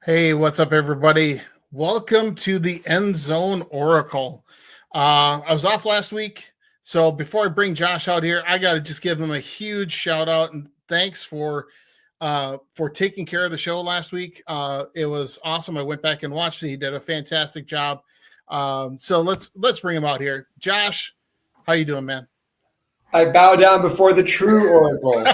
Hey, what's up, everybody? Welcome to the End Zone Oracle. I was off last week, so before I bring Josh out here, I got to just give him a huge shout out and thanks for taking care of the show last week. It was awesome. I went back and watched it. He did a fantastic job. So let's bring him out here. Josh, how you doing, man? I bow down before the true Oracle.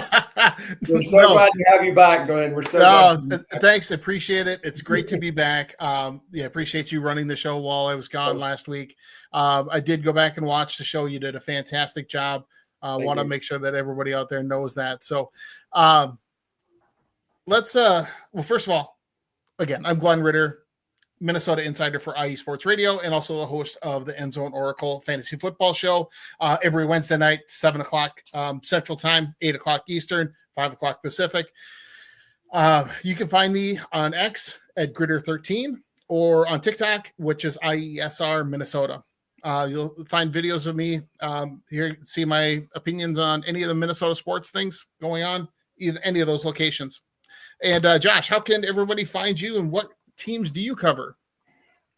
We're so glad to have you back, Glenn. We're so glad. Thanks. Appreciate it. It's great to be back. Appreciate you running the show while I was gone last week. I did go back and watch the show. You did a fantastic job. Want to make sure that everybody out there knows that. So let's first of all, again, I'm Glenn Ritter, Minnesota insider for IE Sports Radio, and also the host of the End Zone Oracle Fantasy Football Show every Wednesday night, 7 o'clock Central Time, 8 o'clock Eastern, 5 o'clock Pacific. You can find me on X at Gritter13 or on TikTok, which is IESR Minnesota. You'll find videos of me here, see my opinions on any of the Minnesota sports things going on, either any of those locations. And Josh, how can everybody find you, and what teams do you cover?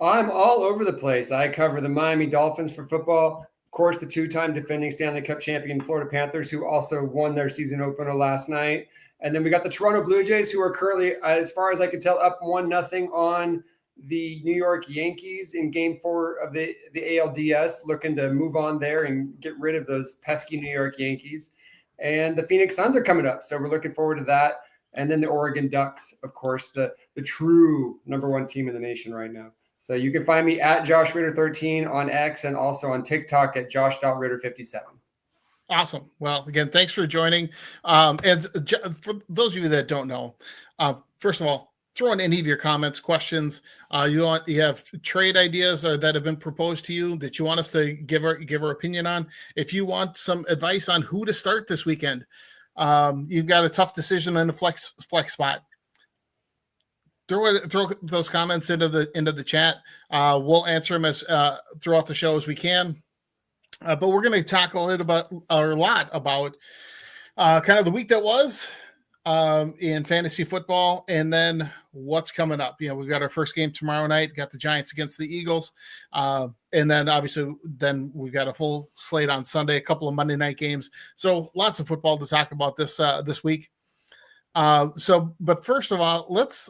I'm all over the place. I cover the Miami Dolphins for football. Of course, the two-time defending Stanley Cup champion Florida Panthers, who also won their season opener last night. And then we got the Toronto Blue Jays, who are currently, as far as I can tell, up 1-0 on the New York Yankees in Game 4 of the ALDS, looking to move on there and get rid of those pesky New York Yankees. And the Phoenix Suns are coming up, so we're looking forward to that. And then the Oregon Ducks, of course, the true number one team in the nation right now. So you can find me at Josh Ritter13 on X and also on TikTok at Josh.Ritter57. Awesome. Well, again, thanks for joining. And for those of you that don't know, first of all, throw in any of your comments, questions. You have trade ideas that have been proposed to you that you want us to give our opinion on. If you want some advice on who to start this weekend, you've got a tough decision in the flex spot. Throw those comments into the chat. We'll answer them as throughout the show as we can. But we're going to talk a lot about kind of the week that was in fantasy football, and then what's coming up. We've got our first game tomorrow night. Got the Giants against the Eagles, and then obviously we've got a full slate on Sunday. A couple of Monday night games. So lots of football to talk about this week. But first of all, let's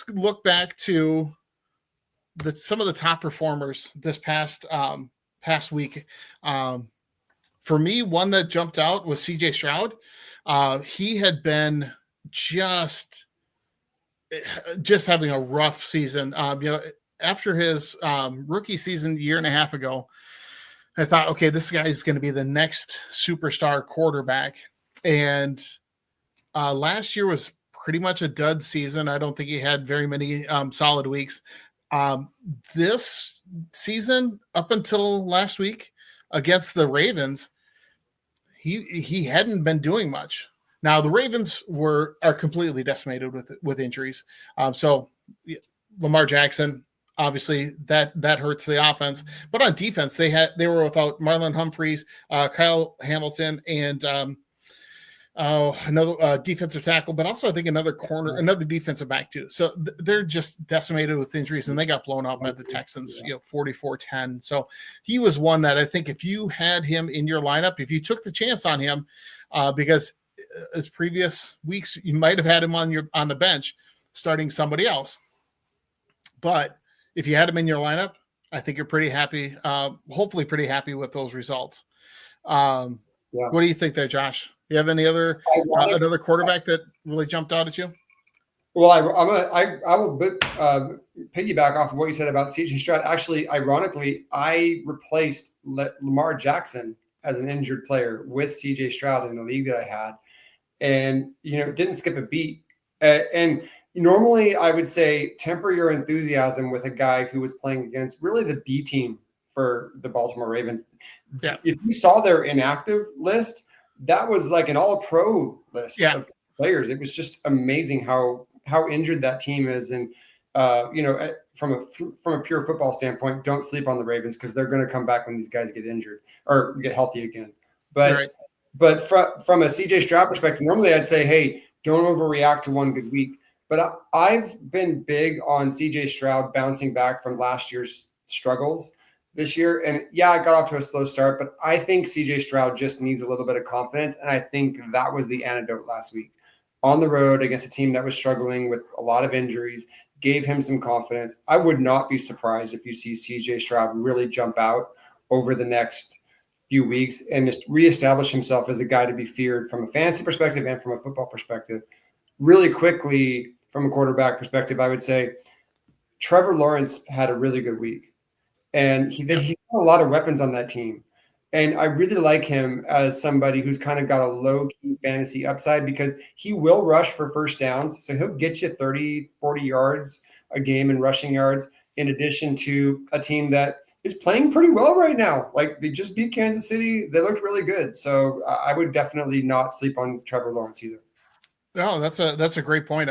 look back to some of the top performers this past week. For me, one that jumped out was CJ Stroud. He had been just having a rough season. After his rookie season a year and a half ago, I thought, okay, this guy is going to be the next superstar quarterback. And last year was pretty much a dud season. I don't think he had very many solid weeks. This season, up until last week against the Ravens, he hadn't been doing much. Now the Ravens are completely decimated with injuries. So Lamar Jackson, obviously that hurts the offense. But on defense, they were without Marlon Humphreys, Kyle Hamilton, and another defensive tackle, but also I think another defensive back too. So they're just decimated with injuries, and they got blown out by the Texans, 44-10. So he was one that I think if you had him in your lineup, if you took the chance on him, because as previous weeks you might have had him on the bench starting somebody else, but if you had him in your lineup, I think you're pretty happy, hopefully pretty happy with those results. What do you think there, Josh? You have any other another quarterback that really jumped out at you? Well, I will piggyback off of what you said about CJ Stroud. Actually, ironically, I replaced Lamar Jackson as an injured player with CJ Stroud in the league that I had, and didn't skip a beat. And normally, I would say temper your enthusiasm with a guy who was playing against really the B team for the Baltimore Ravens. Yeah. If you saw their inactive list, that was like an all-pro list of players. It was just amazing how injured that team is. And, from a pure football standpoint, don't sleep on the Ravens because they're going to come back when these guys get injured or get healthy again. But from a CJ Stroud perspective, normally I'd say, hey, don't overreact to one good week. But I've been big on CJ Stroud bouncing back from last year's struggles this year. And yeah, I got off to a slow start, but I think CJ Stroud just needs a little bit of confidence. And I think that was the antidote last week on the road against a team that was struggling with a lot of injuries, gave him some confidence. I would not be surprised if you see CJ Stroud really jump out over the next few weeks and just reestablish himself as a guy to be feared from a fantasy perspective and from a football perspective. Really quickly, from a quarterback perspective, I would say Trevor Lawrence had a really good week. And he's got a lot of weapons on that team. And I really like him as somebody who's kind of got a low-key fantasy upside because he will rush for first downs. So he'll get you 30, 40 yards a game in rushing yards, in addition to a team that is playing pretty well right now. Like, they just beat Kansas City. They looked really good. So I would definitely not sleep on Trevor Lawrence either. No, that's a great point.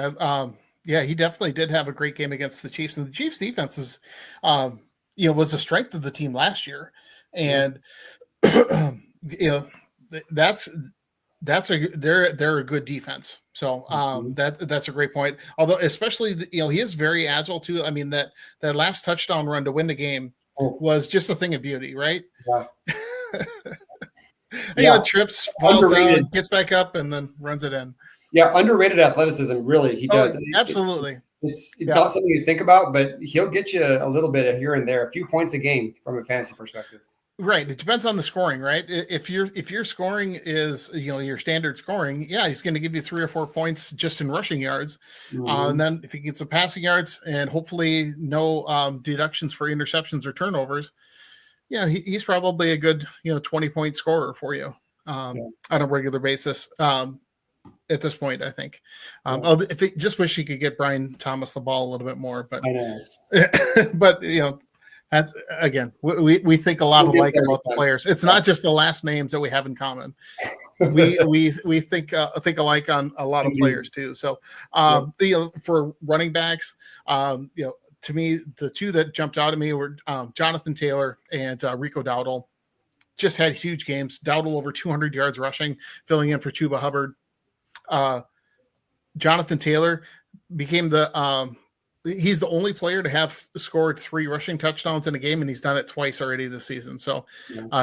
Yeah, he definitely did have a great game against the Chiefs, and the Chiefs defense is, was a strength of the team last year, and that's they're a good defense. So that's a great point. Although, especially he is very agile too. I mean, that last touchdown run to win the game was just a thing of beauty, right? Yeah. Trips, falls down, gets back up, and then runs it in. Yeah, underrated athleticism, really. He does. Absolutely. It's not something you think about, but he'll get you a little bit here and there, a few points a game from a fantasy perspective. Right. It depends on the scoring, right? If your scoring is, your standard scoring, yeah, he's going to give you 3 or 4 points just in rushing yards. And then if he gets some passing yards and hopefully no deductions for interceptions or turnovers, yeah, he's probably a good, 20-point scorer for you on a regular basis. At this point, I think. Just wish he could get Brian Thomas the ball a little bit more, but I know. but that's, again, we think a lot alike about the players. It's not just the last names that we have in common. We think alike on a lot of players too. So for running backs, to me, the two that jumped out at me were Jonathan Taylor and Rico Dowdle. Just had huge games. Dowdle over 200 yards rushing, filling in for Chuba Hubbard. Jonathan Taylor became he's the only player to have scored 3 rushing touchdowns in a game, and he's done it twice already this season. So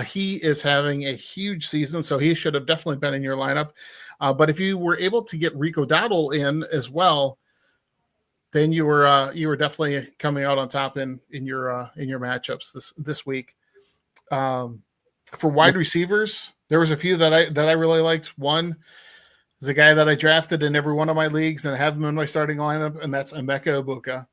he is having a huge season, so he should have definitely been in your lineup. But if you were able to get Rico Dowdle in as well, then you were definitely coming out on top in your matchups this week. For wide receivers, there was a few that I really liked. One is a guy that I drafted in every one of my leagues and I have him in my starting lineup, and that's Emeka Egbuka.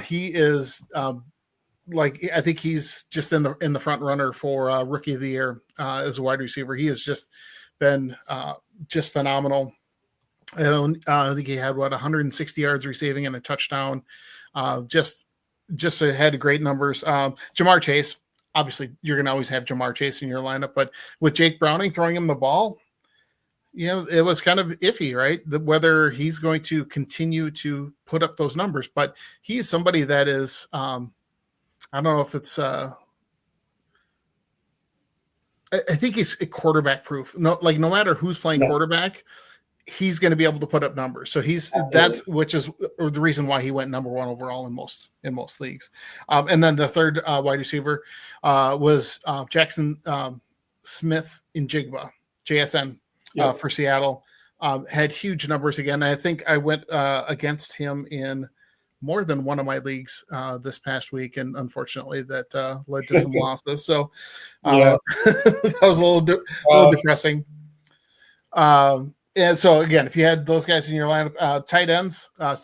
He is I think he's just in the front runner for rookie of the year as a wide receiver. He has just been just phenomenal. I think he had 160 yards receiving and a touchdown. Just had great numbers. Jamar Chase, obviously you're going to always have Jamar Chase in your lineup, but with Jake Browning throwing him the ball, it was kind of iffy, right? Whether he's going to continue to put up those numbers, but he's somebody that is, I don't know if it's, I think he's quarterback proof. No matter who's playing quarterback, he's going to be able to put up numbers. So which is the reason why he went number 1 overall in most leagues. And then the third wide receiver was Jackson Smith in Jigba, JSN. For Seattle, had huge numbers again. I think I went against him in more than one of my leagues this past week, and unfortunately that led to some losses. So that was a little depressing. And so again, if you had those guys in your lineup, tight ends, a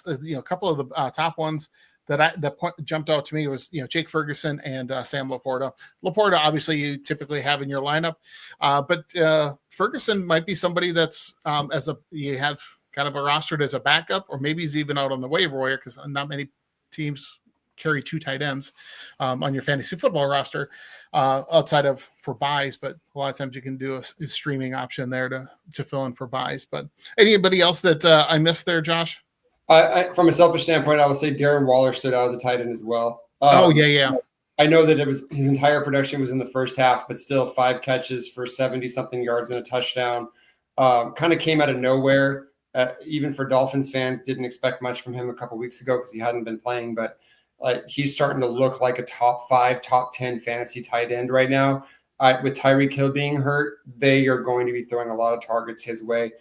couple of the top ones that jumped out to me was Jake Ferguson and Sam Laporta. Laporta, obviously, you typically have in your lineup, but Ferguson might be somebody that's you have kind of a rostered as a backup, or maybe he's even out on the waiver wire because not many teams carry 2 tight ends on your fantasy football roster outside of for buys, but a lot of times you can do a streaming option there to fill in for buys. But anybody else that I missed there, Josh? I from a selfish standpoint, I would say Darren Waller stood out as a tight end as well. Yeah. I know that it was his entire production was in the first half, but still 5 catches for 70-something yards and a touchdown. Kind of came out of nowhere. even for Dolphins fans, didn't expect much from him a couple weeks ago because he hadn't been playing, but he's starting to look like a top 5, top 10 fantasy tight end right now. With Tyreek Hill being hurt, they are going to be throwing a lot of targets his way.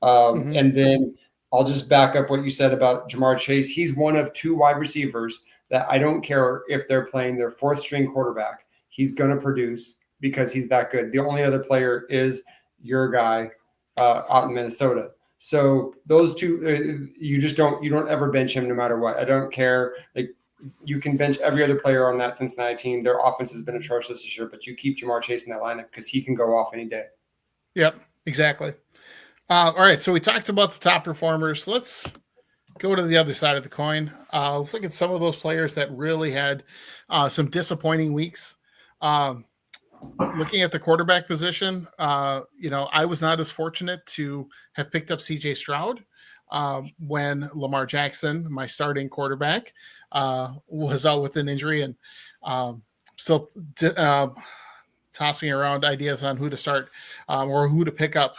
And then I'll just back up what you said about Jamar Chase. He's one of 2 wide receivers that I don't care if they're playing their 4th string quarterback. He's going to produce because he's that good. The only other player is your guy out in Minnesota. So those 2, you don't ever bench him no matter what. I don't care. Like, you can bench every other player on that Cincinnati team. Their offense has been atrocious this year, but you keep Jamar Chase in that lineup because he can go off any day. Yep, exactly. All right, so we talked about the top performers. Let's go to the other side of the coin. Let's look at some of those players that really had some disappointing weeks. Looking at the quarterback position, I was not as fortunate to have picked up C.J. Stroud when Lamar Jackson, my starting quarterback, was out with an injury, and still tossing around ideas on who to start or who to pick up.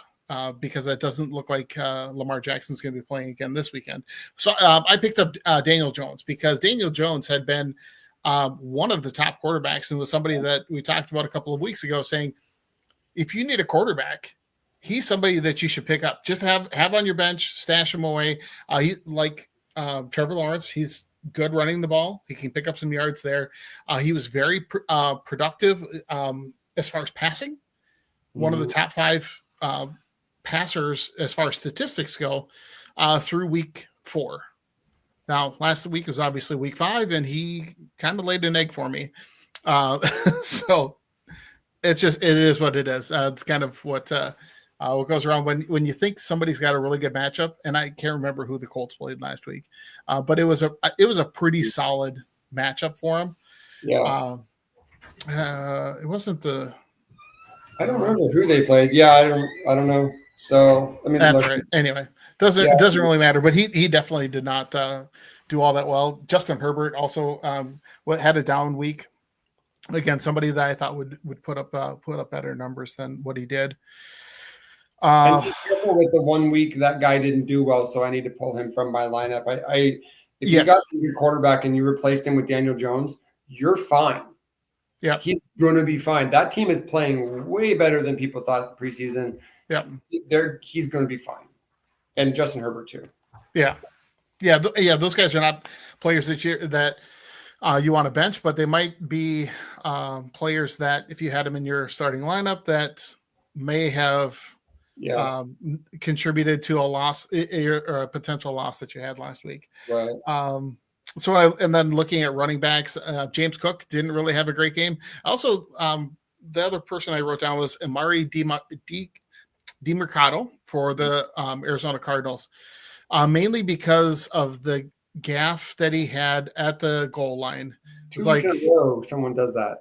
Because it doesn't look like Lamar Jackson's going to be playing again this weekend. So I picked up Daniel Jones because Daniel Jones had been one of the top quarterbacks and was somebody that we talked about a couple of weeks ago saying, if you need a quarterback, he's somebody that you should pick up. Just have on your bench, stash him away. Trevor Lawrence, he's good running the ball. He can pick up some yards there. He was very productive as far as passing. One of the top 5 passers as far as statistics go through week 4. Now, last week was obviously week 5, and he kind of laid an egg for me. So it is what it is. It's kind of what goes around when you think somebody's got a really good matchup. And I can't remember who the Colts played last week, but it was a pretty solid matchup for him. Yeah. It wasn't the. I don't remember who they played. Yeah, I don't know. So that's right. Anyway, doesn't really matter. But he definitely did not do all that well. Justin Herbert also had a down week. Again, somebody that I thought would put up better numbers than what he did. And be careful with the 1 week that guy didn't do well, so I need to pull him from my lineup. If you got a good quarterback and you replaced him with Daniel Jones, you're fine. Yeah, he's going to be fine. That team is playing way better than people thought at the preseason. Yeah, he's going to be fine, and Justin Herbert too. Yeah. Those guys are not players that you want to bench, but they might be players that if you had them in your starting lineup that may have contributed to a loss or a potential loss that you had last week. Right. And then looking at running backs, James Cook didn't really have a great game. Also, the other person I wrote down was Amari DiMercado for the Arizona Cardinals, mainly because of the gaffe that he had at the goal line. Two weeks in a row, someone does that.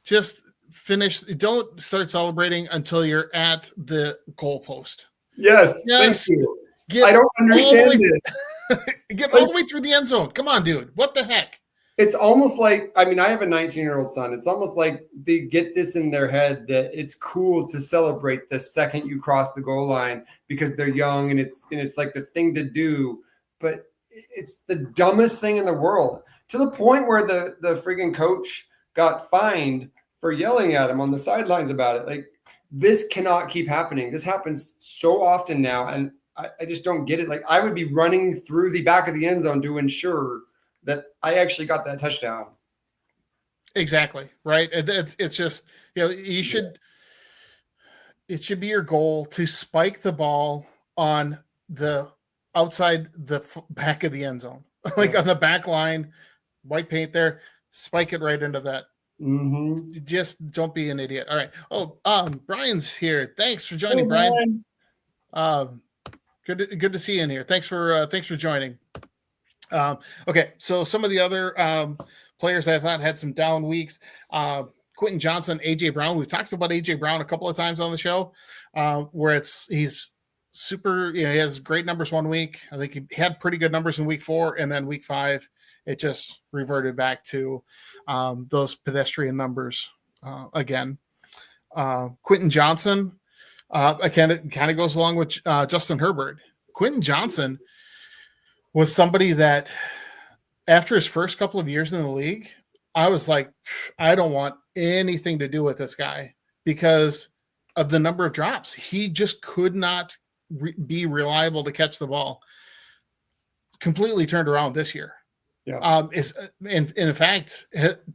Just finish. Don't start celebrating until you're at the goalpost. Yes, thank you. I don't understand this. Get all the way through the end zone. Come on, dude. What the heck? It's almost like, I have a 19-year-old son. It's almost like they get this in their head that it's cool to celebrate the second you cross the goal line because they're young and it's like the thing to do. But it's the dumbest thing in the world, to the point where the friggin' coach got fined for yelling at him on the sidelines about it. Like, this cannot keep happening. This happens so often now, and I just don't get it. Like, I would be running through the back of the end zone to ensure that I actually got that touchdown. Exactly. Right. It's just, you should, it should be your goal to spike the ball on the outside the back of the end zone, like on the back line, white paint there, spike it right into that. Mm-hmm. Just don't be an idiot. All right. Oh, Brian's here. Thanks for joining, Brian. Good to see you in here. Thanks for joining. Okay, so some of the other players I thought had some down weeks. Quentin Johnson, AJ Brown. We've talked about AJ Brown a couple of times on the show, where he's super. He has great numbers 1 week. I think he had pretty good numbers in week 4, and then week 5, it just reverted back to those pedestrian numbers again. Quentin Johnson It kind of goes along with Justin Herbert. Quentin Johnson was somebody that after his first couple of years in the league, I was like, I don't want anything to do with this guy because of the number of drops. He just could not be reliable to catch the ball. Completely turned around this year. Yeah. Is in fact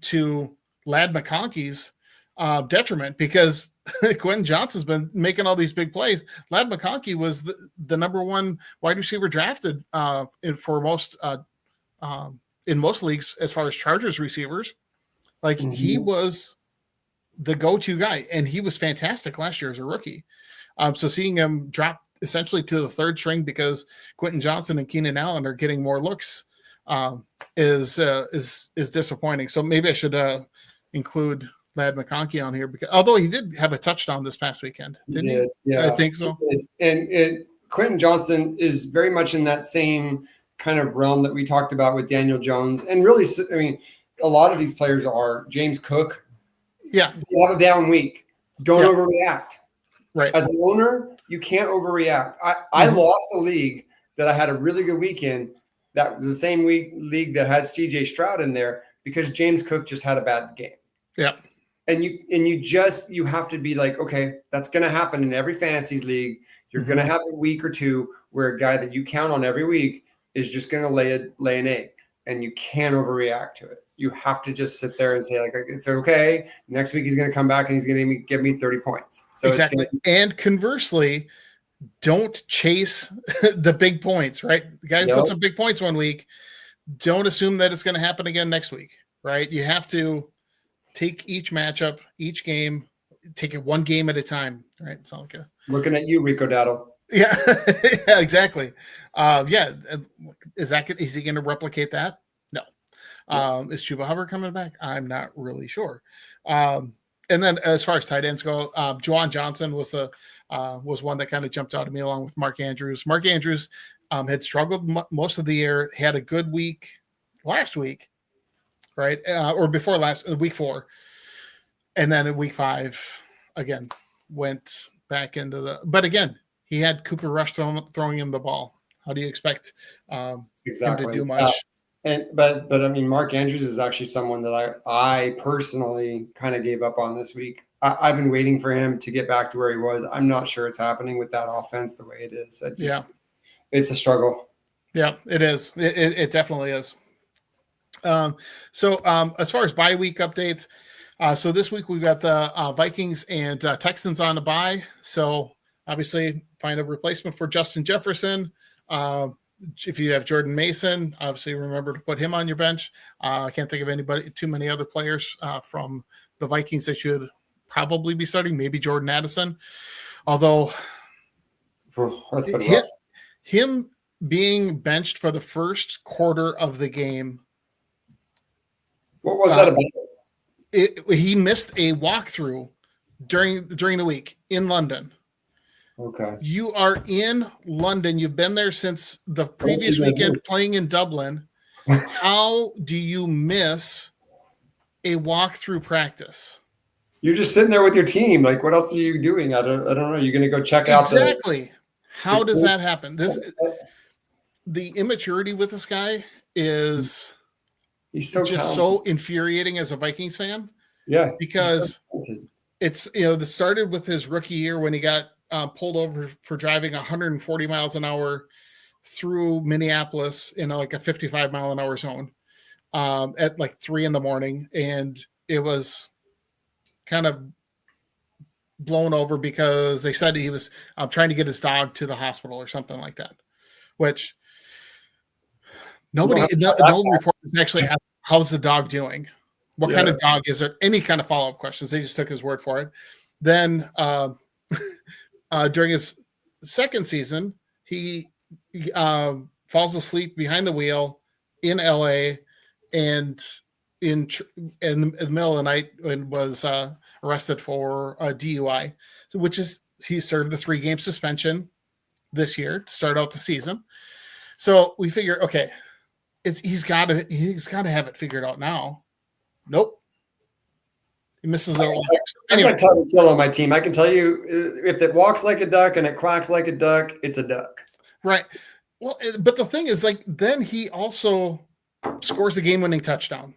to Ladd McConkey's detriment because Quentin Johnson's been making all these big plays. Ladd McConkey was the number one wide receiver drafted for most in most leagues as far as Chargers receivers. Like he was the go-to guy, and he was fantastic last year as a rookie. So seeing him drop essentially to the third string because Quentin Johnson and Keenan Allen are getting more looks is disappointing. So maybe I should include Ladd McConkey on here because although he did have a touchdown this past weekend, didn't he? Yeah, I think so. And Quentin Johnson is very much in that same kind of realm that we talked about with Daniel Jones. And really, I mean, a lot of these players are James Cook. Yeah. You have a down week. Don't overreact. Right. As an owner, you can't overreact. I lost a league that I had a really good weekend. That was the same league that had CJ Stroud in there because James Cook just had a bad game. Yeah. And you have to be like, okay, that's going to happen in every fantasy league. You're going to have a week or two where a guy that you count on every week is just going to lay an egg, and you can't overreact to it. You have to just sit there and say, like, it's okay. Next week he's going to come back and he's going to give me 30 points. So exactly. And conversely, don't chase the big points, right? The guy puts up big points one week. Don't assume that it's going to happen again next week, right? You have to take each matchup, each game, take it one game at a time, right? It's not like looking at you, Rico Dowdle. Yeah, yeah, exactly. Is he going to replicate that? No. Is Chuba Hubbard coming back? I'm not really sure. And then as far as tight ends go, Juwan Johnson was one that kind of jumped out at me along with Mark Andrews. Mark Andrews had struggled most of the year. He had a good week last week, right? Or before week 4. And then in week 5, again, went back into but again, he had Cooper Rush throwing him the ball. How do you expect him to do much? But I mean, Mark Andrews is actually someone that I personally kind of gave up on this week. I've been waiting for him to get back to where he was. I'm not sure it's happening with that offense the way it is. It's a struggle. Yeah, it is. It definitely is. So as far as bye week updates, so this week we've got the Vikings and Texans on the bye. So obviously find a replacement for Justin Jefferson. If you have Jordan Mason, obviously remember to put him on your bench. I can't think of too many other players from the Vikings that should probably be starting. Maybe Jordan Addison, although him being benched for the first quarter of the game. What was that about? He missed a walkthrough during the week in London. Okay. You are in London. You've been there since the previous weekend playing in Dublin. How do you miss a walkthrough practice? You're just sitting there with your team. Like, what else are you doing? I don't know. You're going to go check out exactly. How does that happen? The immaturity with this guy is he's so just so infuriating as a Vikings fan. Yeah, because it's that started with his rookie year when he got pulled over for driving 140 miles an hour through Minneapolis in like a 55 mile an hour zone at like 3 a.m. And it was kind of blown over because they said he was trying to get his dog to the hospital or something like that, which no reporters actually asked, how's the dog doing? What kind of dog is it? Any kind of follow-up questions. They just took his word for it. Then during his second season, he falls asleep behind the wheel in LA and in the middle of the night and was arrested for DUI, which is he served the 3-game suspension this year to start out the season. So we figure, okay, he's got to have it figured out now. Nope. He misses a walk. I've got Tyreek Hill on my team. I can tell you, if it walks like a duck and it quacks like a duck, it's a duck. Right. Well, but the thing is, like, then he also scores a game-winning touchdown.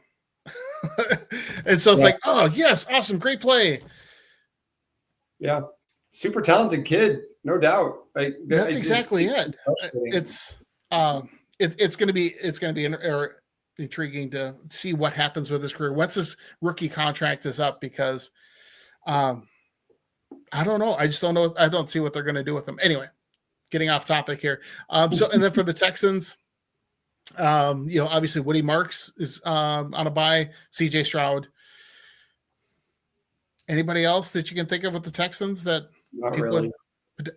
And so it's like, oh, yes, awesome, great play. Yeah. Super talented kid, no doubt. Like, that's exactly it. It's going to be intriguing to see what happens with his career once his rookie contract is up, because I don't know. I just don't know. I don't see what they're going to do with him. Anyway, getting off topic here. So, and then for the Texans, obviously Woody Marks is on a bye. CJ Stroud. Anybody else that you can think of with the Texans that? Not really.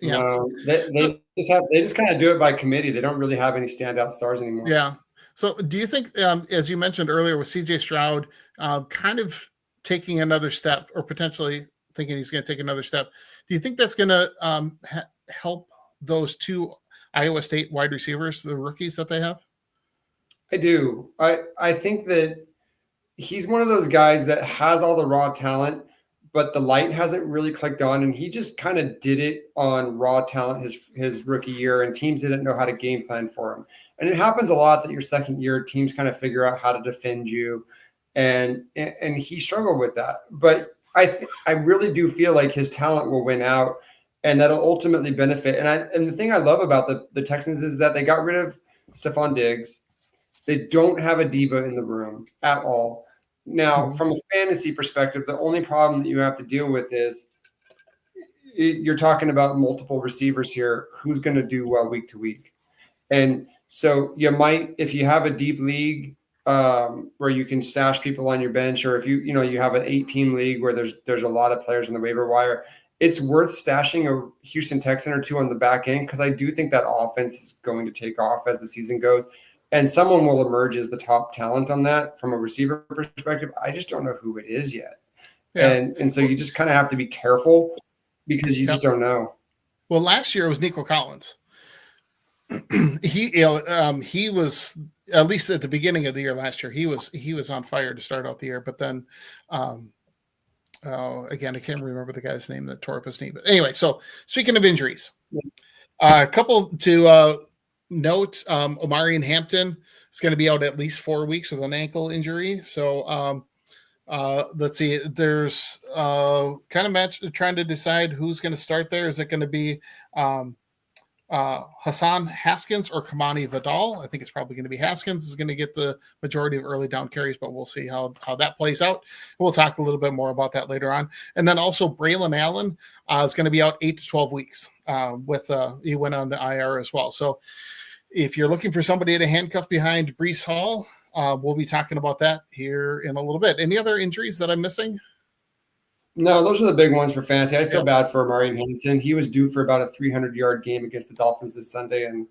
No, they just kind of do it by committee. They don't really have any standout stars anymore. Yeah. So do you think, as you mentioned earlier with CJ Stroud, kind of taking another step, or potentially thinking he's going to take another step, do you think that's going to help those two Iowa State wide receivers, the rookies that they have? I do. I think that he's one of those guys that has all the raw talent, but the light hasn't really clicked on, and he just kind of did it on raw talent his rookie year, and teams didn't know how to game plan for him. And it happens a lot that your second year teams kind of figure out how to defend you, and he struggled with that. But I really do feel like his talent will win out, and that'll ultimately benefit. And the thing I love about the Texans is that they got rid of Stephon Diggs. They don't have a diva in the room at all. Now, from a fantasy perspective, the only problem that you have to deal with is you're talking about multiple receivers here. Who's going to do well week to week? And so you might, if you have a deep league where you can stash people on your bench, or if you have an 8-team league where there's a lot of players on the waiver wire, it's worth stashing a Houston Texan or two on the back end, because I do think that offense is going to take off as the season goes. And someone will emerge as the top talent on that from a receiver perspective. I just don't know who it is yet. Yeah. And so you just kind of have to be careful, because you just don't know. Well, last year it was Nico Collins. He was, at least at the beginning of the year last year, he was on fire to start out the year. But then, again, I can't remember the guy's name that tore up his knee. But anyway, so speaking of injuries, a couple to note, Omarion Hampton is going to be out at least 4 weeks with an ankle injury. So let's see, there's kind of trying to decide who's going to start there. Is it going to be Hassan Haskins or Kamani Vidal? I think it's probably going to be Haskins is going to get the majority of early down carries, but we'll see how that plays out. We'll talk a little bit more about that later on. And then also Braylon Allen is going to be out 8 to 12 weeks he went on the IR as well. So if you're looking for somebody to handcuff behind Breece Hall, we'll be talking about that here in a little bit. Any other injuries that I'm missing? No, those are the big ones for fantasy. I feel bad for Omarion Hampton. He was due for about a 300-yard game against the Dolphins this Sunday, and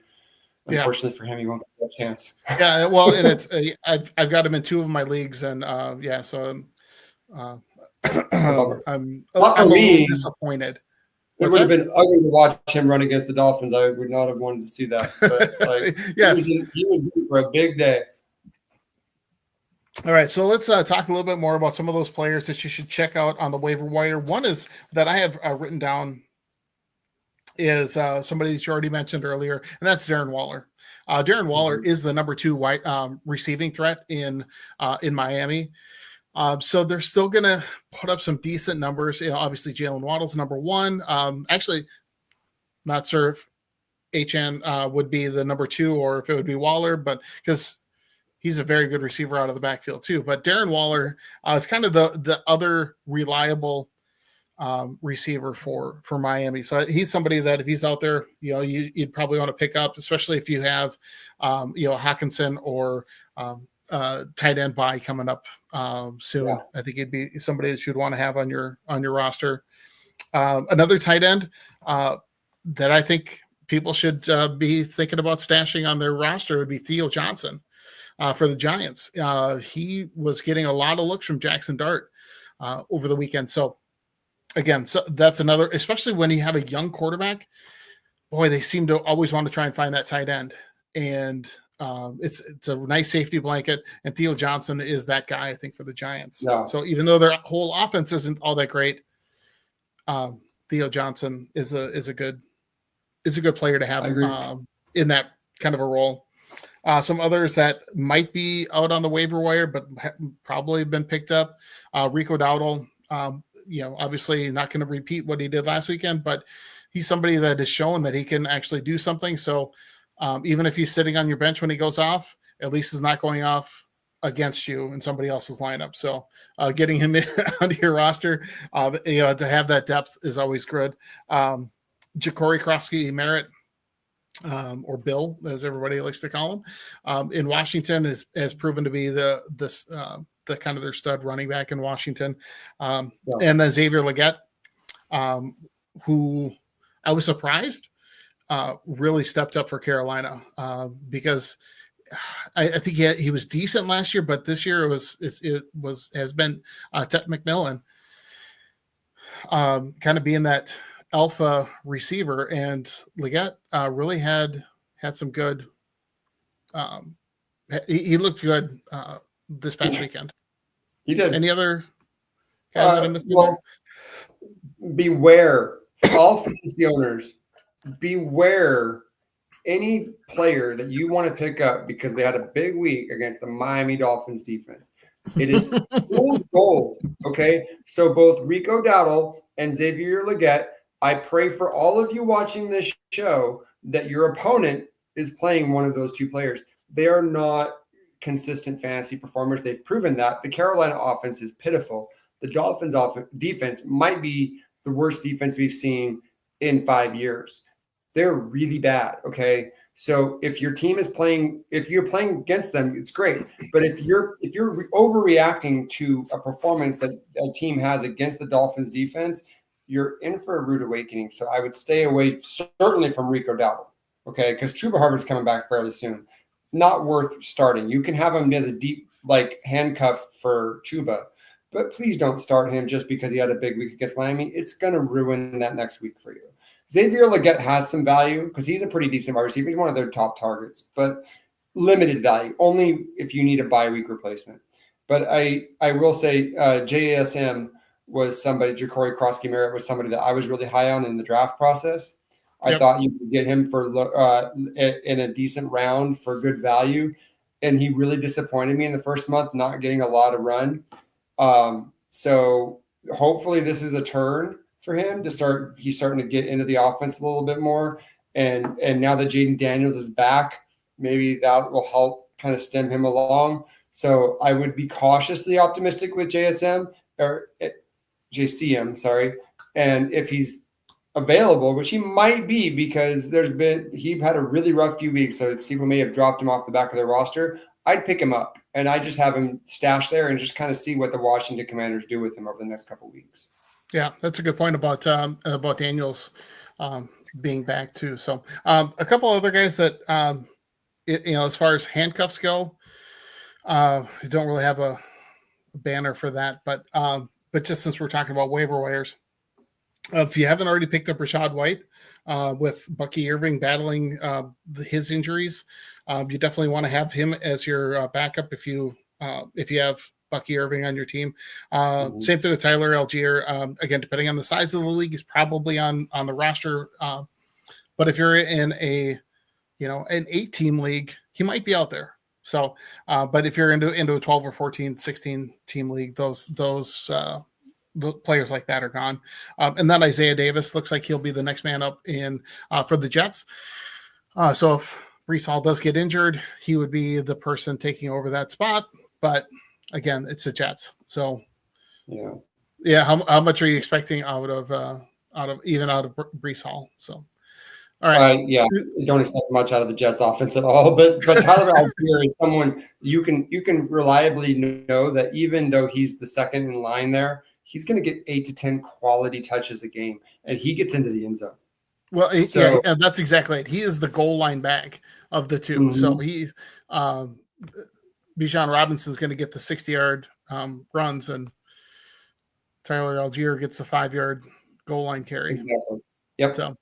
unfortunately for him, he won't get a chance. Yeah, well, and it's I've got him in 2 of my leagues, and so I'm a little disappointed. It would have been ugly to watch him run against the Dolphins. I would not have wanted to see that. But yes, he was due for a big day. All right, so let's talk a little bit more about some of those players that you should check out on the waiver wire. One is that I have written down is somebody that you already mentioned earlier, and that's Darren Waller. Darren Waller is the number 2 wide receiving threat in Miami. So they're still going to put up some decent numbers. Obviously, Jalen Waddle's number 1. Actually, not sure if HN would be the number 2 or if it would be Waller, but because he's a very good receiver out of the backfield too. But Darren Waller is kind of the other reliable receiver for Miami. So he's somebody that if he's out there, you'd probably want to pick up, especially if you have, Hawkinson or tight end bye coming up soon. Yeah. I think it'd be somebody that you'd want to have on your roster. Another tight end that I think people should be thinking about stashing on their roster would be Theo Johnson for the Giants. He was getting a lot of looks from Jackson Dart over the weekend. So again, that's another, especially when you have a young quarterback, boy, they seem to always want to try and find that tight end. And It's a nice safety blanket, and Theo Johnson is that guy, I think, for the Giants. Yeah. So even though their whole offense isn't all that great, Theo Johnson is a good player to have in that kind of a role. Some others that might be out on the waiver wire, but probably been picked up. Rico Dowdle, obviously not going to repeat what he did last weekend, but he's somebody that has shown that he can actually do something. So even if he's sitting on your bench when he goes off, at least he's not going off against you in somebody else's lineup. So getting him onto your roster, to have that depth is always good. Ja'Cory Krosky-Merritt, or Bill, as everybody likes to call him, in Washington has proven to be the kind of their stud running back in Washington. And then Xavier Legette, who I was surprised really stepped up for Carolina because I think he was decent last year, but this year has been Ted McMillan kind of being that alpha receiver, and Legette really had some good. He looked good this past weekend. He did. Any other guys that I missed? Beware, all fantasy owners, beware any player that you want to pick up because they had a big week against the Miami Dolphins defense. It is fool's gold. Okay, so both Rico Dowdle and Xavier Legette, I pray for all of you watching this show that your opponent is playing one of those two players. They are not consistent fantasy performers. They've proven that. The Carolina offense is pitiful. The Dolphins defense might be the worst defense we've seen in 5 years. They're really bad. Okay. So if your team is playing, if you're playing against them, it's great. But if you're overreacting to a performance that a team has against the Dolphins defense, you're in for a rude awakening. So I would stay away certainly from Rico Dowdle. Okay. Because Chuba Hubbard's coming back fairly soon. Not worth starting. You can have him as a deep handcuff for Chuba, but please don't start him just because he had a big week against Miami. It's going to ruin that next week for you. Xavier Legette has some value because he's a pretty decent wide receiver. He's one of their top targets, but limited value, only if you need a bye week replacement. But I will say JSM was somebody, Ja'Cory Krosky-Merritt was somebody that I was really high on in the draft process. I thought you could get him for in a decent round for good value, and he really disappointed me in the first month, not getting a lot of run. So hopefully this is a turn for him to start. He's starting to get into the offense a little bit more. And now that Jaden Daniels is back, maybe that will help kind of stem him along. So I would be cautiously optimistic with JCM, sorry. And if he's available, which he might be because he had a really rough few weeks. So people may have dropped him off the back of their roster. I'd pick him up and I just have him stashed there and just kind of see what the Washington Commanders do with him over the next couple of weeks. Yeah, that's a good point about Daniels being back too. So a couple other guys that as far as handcuffs go, we don't really have a banner for that, but just since we're talking about waiver wires, if you haven't already picked up Rachaad White with Bucky Irving battling his injuries, you definitely want to have him as your backup if you have Bucky Irving on your team. Same thing with Tyler Algier. Again, depending on the size of the league, he's probably on the roster. But if you're in an 8-team league, he might be out there. So, but if you're into a 12 or 14, 16 team league, those the players like that are gone. And then Isaiah Davis looks like he'll be the next man up for the Jets. So if Breece Hall does get injured, he would be the person taking over that spot. But again, it's the Jets. So yeah. How much are you expecting out of Breece Hall? So. All right. You don't expect much out of the Jets offense at all, but Tyler Algier is someone you can reliably know that even though he's the second in line there, he's going to get 8 to 10 quality touches a game, and he gets into the end zone. Well, that's exactly it. He is the goal line back of the two. Mm-hmm. So he's Bijan Robinson's going to get the 60-yard runs, and Tyler Algier gets the 5-yard goal line carry. Exactly. Yep. So.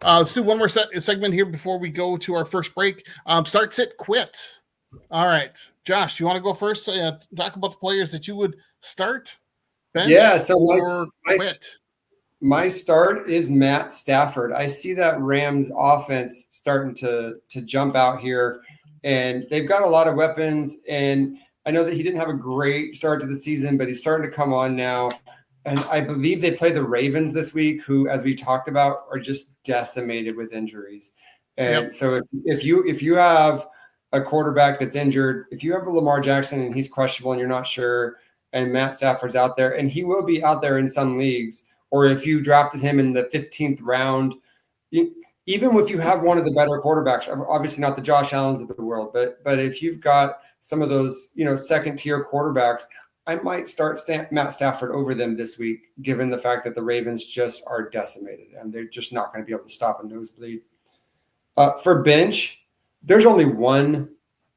Let's do one more segment here before we go to our first break. Start, sit, quit. All right. Josh, do you want to go first? Talk about the players that you would start, bench, or quit. My start is Matt Stafford. I see that Rams offense starting to jump out here, and they've got a lot of weapons. And I know that he didn't have a great start to the season, but he's starting to come on now. And I believe they play the Ravens this week, who, as we talked about, are just decimated with injuries. And so if you have a quarterback that's injured, if you have a Lamar Jackson and he's questionable and you're not sure, and Matt Stafford's out there, and he will be out there in some leagues, or if you drafted him in the 15th round, even if you have one of the better quarterbacks, obviously not the Josh Allens of the world, but if you've got some of those, second-tier quarterbacks, I might start Matt Stafford over them this week, given the fact that the Ravens just are decimated and they're just not going to be able to stop a nosebleed. For bench, there's only one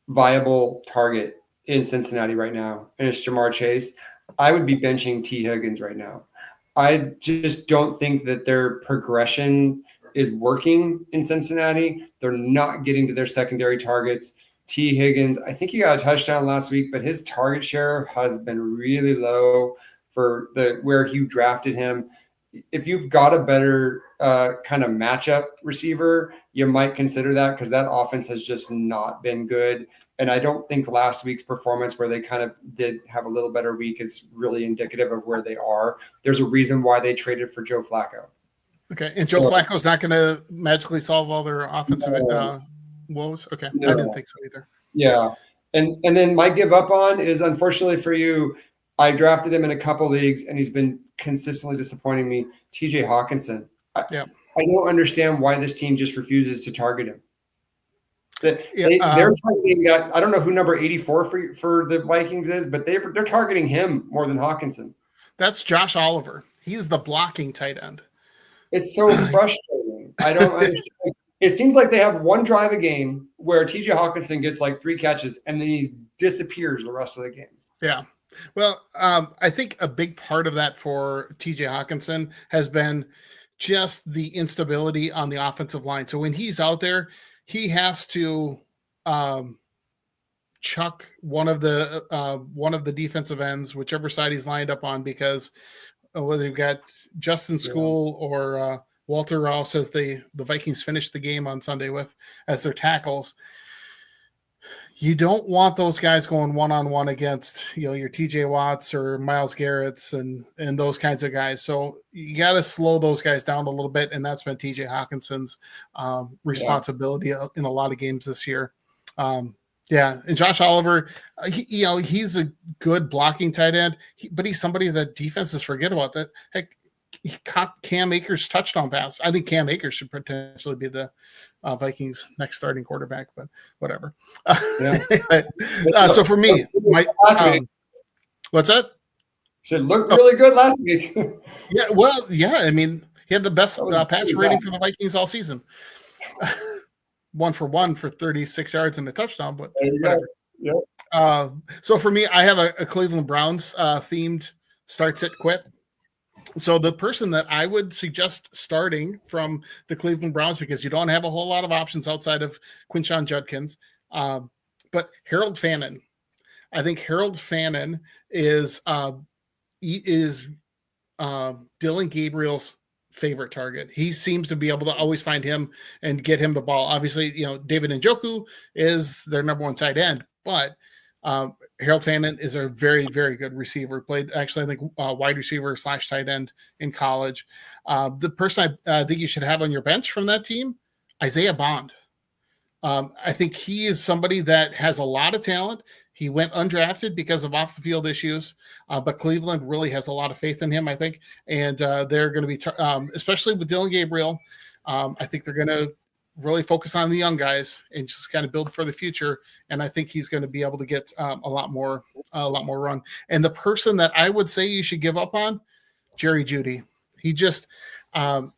viable target in Cincinnati right now, and it's Jamar Chase. I would be benching T. Higgins right now. I just don't think that their progression is working in Cincinnati. They're not getting to their secondary targets. T. Higgins, I think he got a touchdown last week, but his target share has been really low for where you drafted him. If you've got a better kind of matchup receiver, you might consider that, because that offense has just not been good. And I don't think last week's performance, where they kind of did have a little better week, is really indicative of where they are. There's a reason why they traded for Joe Flacco. Okay. And Joe Flacco's not going to magically solve all their offensive woes? Okay. No. I didn't think so either. Yeah. And then my give up on is, unfortunately for you, I drafted him in a couple leagues and he's been consistently disappointing me. TJ Hawkinson. I don't understand why this team just refuses to target him. They're targeting that. I don't know who number 84 for the Vikings is, but they're targeting him more than Hawkinson. That's Josh Oliver. He's the blocking tight end. It's so frustrating. I don't understand. It seems like they have one drive a game where TJ Hawkinson gets like 3 catches and then he disappears the rest of the game. Yeah. Well, I think a big part of that for TJ Hawkinson has been just the instability on the offensive line. So when he's out there, he has to chuck one of the defensive ends, whichever side he's lined up on, because whether you've got Justin School or Walter Rouse, as the Vikings finished the game on Sunday with, as their tackles. You don't want those guys going one-on-one against, your TJ Watts or Myles Garrett's and those kinds of guys. So you got to slow those guys down a little bit, and that's been TJ Hawkinson's responsibility in a lot of games this year. And Josh Oliver, he's a good blocking tight end, but he's somebody that defenses forget about. That heck, he caught Cam Akers' touchdown pass. I think Cam Akers should potentially be the Vikings' next starting quarterback, but whatever. So for me, what's that? Should look really good last week. I mean, he had the best pass rating for the Vikings all season. 1 for 1 for 36 yards and a touchdown, but whatever. So for me, I have a Cleveland Browns themed start, sit, quit. So the person that I would suggest starting from the Cleveland Browns, because you don't have a whole lot of options outside of Quinshon Judkins, but Harold Fannin. I think Harold Fannin is Dylan Gabriel's favorite target. He seems to be able to always find him and get him the ball. Obviously, David Njoku is their number 1 tight end, but Harold Fannin is a very, very good receiver. Played actually, I think, wide receiver / tight end in college. The person I think you should have on your bench from that team, Isaiah Bond. I think he is somebody that has a lot of talent. He went undrafted because of off the field issues, but Cleveland really has a lot of faith in him, I think. And they're going to be, especially with Dylan Gabriel, I think they're going to really focus on the young guys and just kind of build for the future. And I think he's going to be able to get a lot more run. And the person that I would say you should give up on, Jerry Jeudy. He just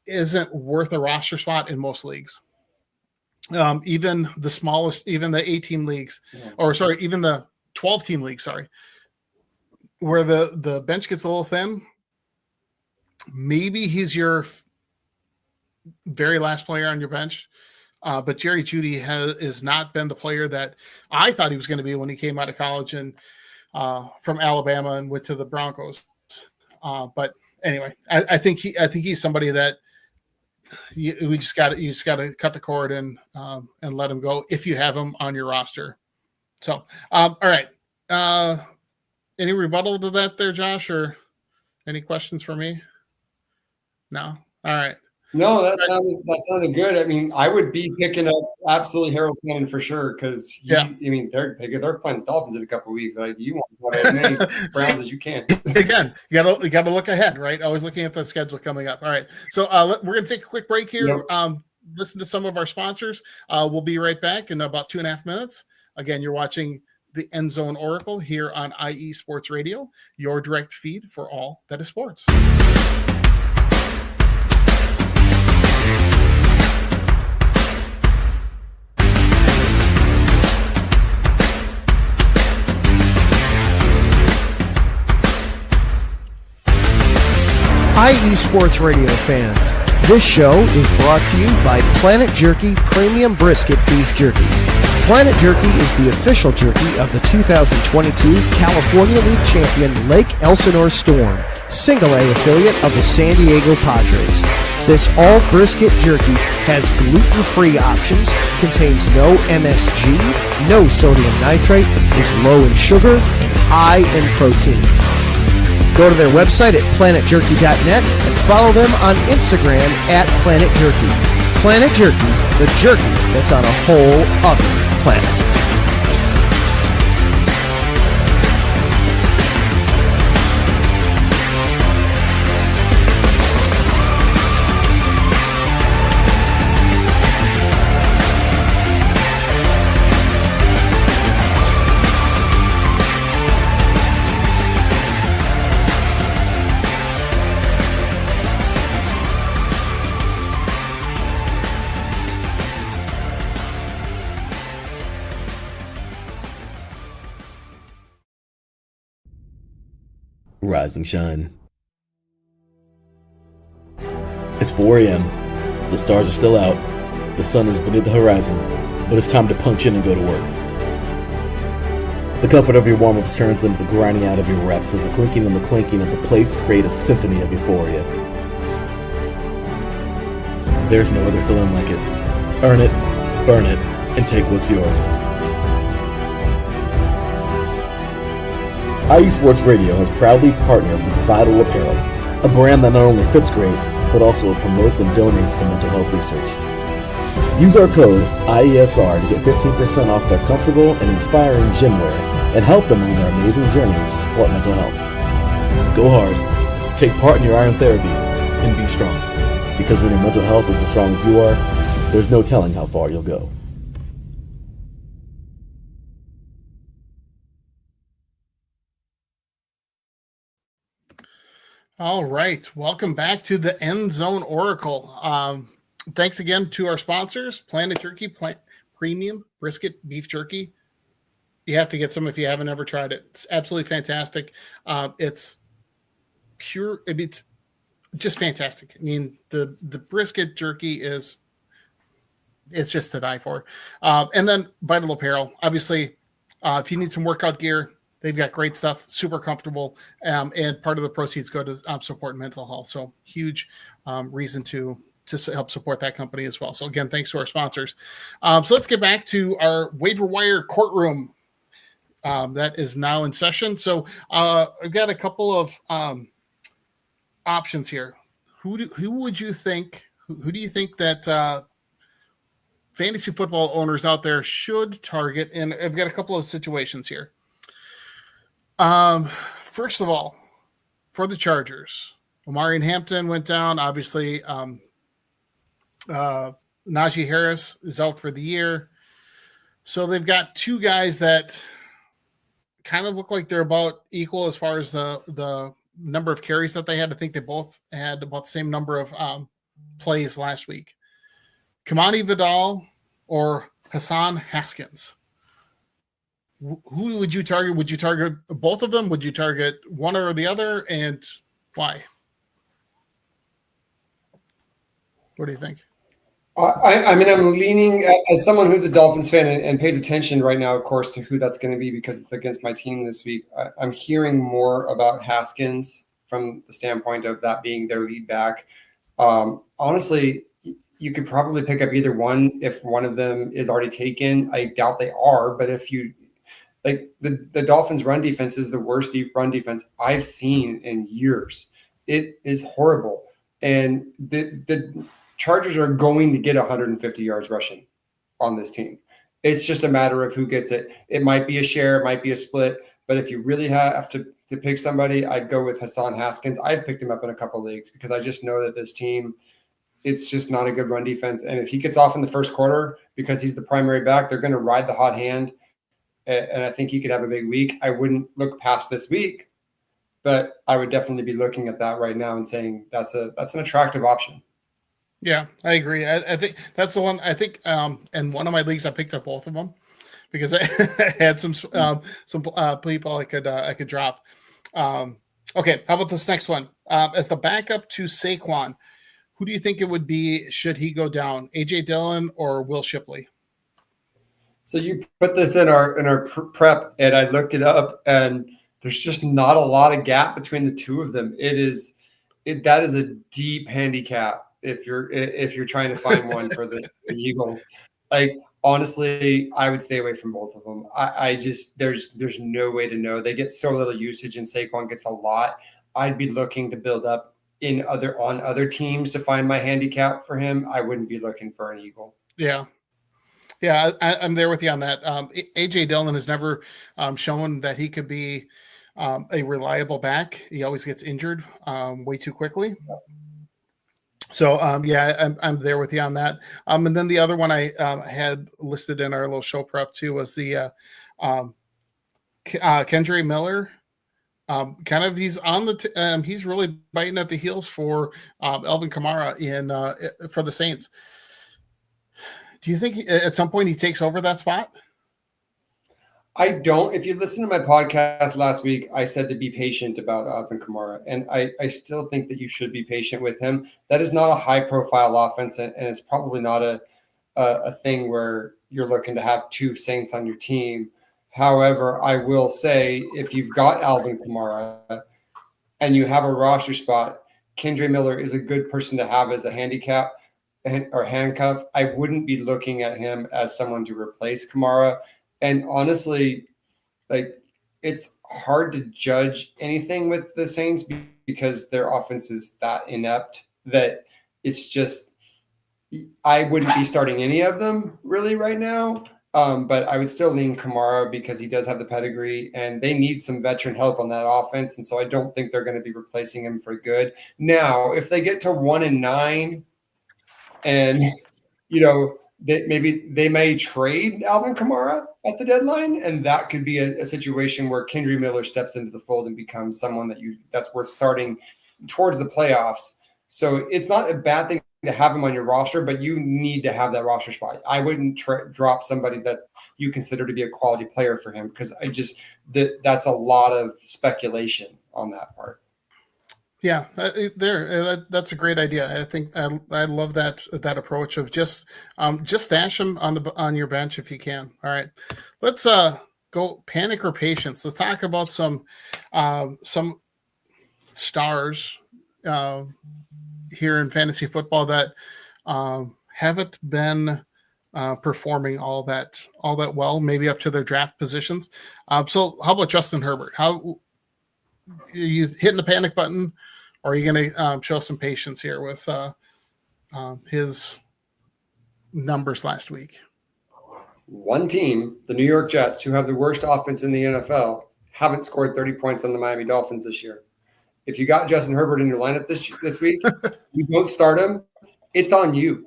isn't worth a roster spot in most leagues. Even the smallest, even the 8-team leagues, even the 12-team leagues, where the bench gets a little thin. Maybe he's your very last player on your bench. But Jerry Jeudy has not been the player that I thought he was going to be when he came out of college and from Alabama and went to the Broncos. But anyway, I think he's somebody that you just got to cut the cord and let him go if you have him on your roster. So all right, any rebuttal to that there, Josh, or any questions for me? No. All right. No, that sounded good. I mean, I would be picking up absolutely Harold Cannon for sure because I mean they're playing the Dolphins in a couple of weeks. Like you want as many Browns as you can. Again, you got to look ahead, right? Always looking at the schedule coming up. All right, so we're gonna take a quick break here. Yep. Listen to some of our sponsors. We'll be right back in about 2.5 minutes. Again, you're watching the End Zone Oracle here on IE Sports Radio, your direct feed for all that is sports. IE Sports Radio fans, this show is brought to you by Planet Jerky Premium Brisket Beef Jerky. Planet Jerky is the official jerky of the 2022 California League champion Lake Elsinore Storm, Single A affiliate of the San Diego Padres. This all brisket jerky has gluten-free options, contains no MSG, no sodium nitrate, is low in sugar, and high in protein. Go to their website at planetjerky.net and follow them on Instagram at Planet Jerky. Planet Jerky, the jerky that's on a whole other planet. Rise and shine. It's 4 a.m. The stars are still out. The sun is beneath the horizon, but it's time to punch in and go to work. The comfort of your warm-ups turns into the grinding out of your reps as the clinking and the clanking of the plates create a symphony of euphoria. There's no other feeling like it. Earn it, burn it, and take what's yours. IE Sports Radio has proudly partnered with Vital Apparel, a brand that not only fits great, but also promotes and donates to mental health research. Use our code IESR to get 15% off their comfortable and inspiring gym wear and help them on their amazing journey to support mental health. Go hard, take part in your iron therapy, and be strong. Because when your mental health is as strong as you are, there's no telling how far you'll go. All right. Welcome back to the End Zone Oracle. Thanks again to our sponsors, Planet Jerky, Premium Brisket Beef Jerky. You have to get some if you haven't ever tried it. It's absolutely fantastic. It's pure. It's just fantastic. I mean, the brisket jerky it's just to die for. And then Vital Apparel. Obviously, if you need some workout gear, they've got great stuff, super comfortable, and part of the proceeds go to support mental health. So huge reason to help support that company as well. So again, thanks to our sponsors. So let's get back to our waiver wire courtroom that is now in session. So I've got a couple of options here. Who would you think? Who do you think that fantasy football owners out there should target? And I've got a couple of situations here. First of all, for the Chargers, Omarion Hampton went down. Obviously, Najee Harris is out for the year. So they've got two guys that kind of look like they're about equal as far as the number of carries that they had. I think they both had about the same number of plays last week. Kamani Vidal or Hassan Haskins? Who would you target? Would you target both of them? Would you target one or the other? And why? What do you think? I mean, I'm leaning as someone who's a Dolphins fan and pays attention right now, of course, to who that's going to be because it's against my team this week. I'm hearing more about Haskins from the standpoint of that being their lead back. Honestly, you could probably pick up either one if one of them is already taken. I doubt they are, but if you like the Dolphins' run defense is the worst run defense I've seen in years. It is horrible, and the Chargers are going to get 150 yards rushing on this team. It's just a matter of who gets it. It might be a share, it might be a split, but if you really have to pick somebody, I'd go with Hassan Haskins. I've picked him up in a couple leagues because I just know that this team, it's just not a good run defense. And if he gets off in the first quarter because he's the primary back, they're going to ride the hot hand. And I think he could have a big week. I wouldn't look past this week, but I would definitely be looking at that right now and saying that's an attractive option. Yeah, I agree. I think that's the one. I think in one of my leagues, I picked up both of them because I had some people I could drop. Okay, how about this next one? As the backup to Saquon, who do you think it would be should he go down? AJ Dillon or Will Shipley? So you put this in our prep, and I looked it up, and there's just not a lot of gap between the two of them. That is a deep handicap if you're trying to find one for the Eagles. Like honestly, I would stay away from both of them. I just there's no way to know. They get so little usage, and Saquon gets a lot. I'd be looking to build up on other teams to find my handicap for him. I wouldn't be looking for an Eagle. Yeah. Yeah, I'm there with you on that. AJ Dillon has never shown that he could be a reliable back. He always gets injured way too quickly. So, I'm there with you on that. And then the other one I had listed in our little show prep too was the Kendre Miller. Kind of he's on the he's really biting at the heels for Alvin Kamara for the Saints. Do you think at some point he takes over that spot? I don't. If you listen to my podcast last week, I said to be patient about Alvin Kamara, and I still think that you should be patient with him. That is not a high-profile offense, and it's probably not a thing where you're looking to have two Saints on your team. However, I will say if you've got Alvin Kamara and you have a roster spot, Kendre Miller is a good person to have as a handicap or handcuff. I wouldn't be looking at him as someone to replace Kamara. And honestly, like it's hard to judge anything with the Saints because their offense is that inept that it's just I wouldn't be starting any of them really right now. But I would still lean Kamara because he does have the pedigree and they need some veteran help on that offense. And so I don't think they're going to be replacing him for good. Now, if they get to 1-9 and, maybe they may trade Alvin Kamara at the deadline, and that could be a situation where Kendre Miller steps into the fold and becomes someone that's worth starting towards the playoffs. So it's not a bad thing to have him on your roster, but you need to have that roster spot. I wouldn't drop somebody that you consider to be a quality player for him because that's a lot of speculation on that part. Yeah, that's a great idea. I think I love that approach of just stash them on your bench if you can. All right, let's go panic or patience. Let's talk about some stars here in fantasy football that haven't been performing all that well, maybe up to their draft positions. So how about Justin Herbert? How are you hitting the panic button, or are you going to show some patience here with his numbers last week? One team, the New York Jets, who have the worst offense in the NFL, haven't scored 30 points on the Miami Dolphins this year. If you got Justin Herbert in your lineup this week, you don't start him, it's on you.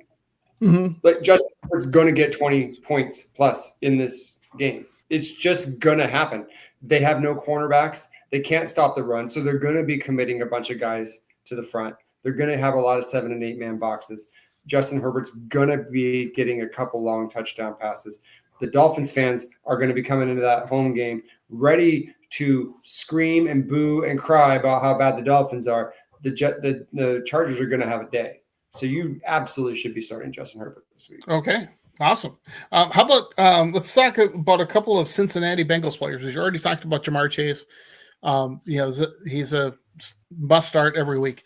Mm-hmm. Like Justin Herbert's going to get 20 points plus in this game. It's just going to happen. They have no cornerbacks. They can't stop the run, so they're going to be committing a bunch of guys to the front. They're going to have a lot of 7- and 8-man boxes. Justin Herbert's going to be getting a couple long touchdown passes. The Dolphins fans are going to be coming into that home game ready to scream and boo and cry about how bad the Dolphins are. The Chargers are going to have a day. So you absolutely should be starting Justin Herbert this week. Okay. Awesome. How about let's talk about a couple of Cincinnati Bengals players. We already talked about Jamar Chase. He's a must start every week.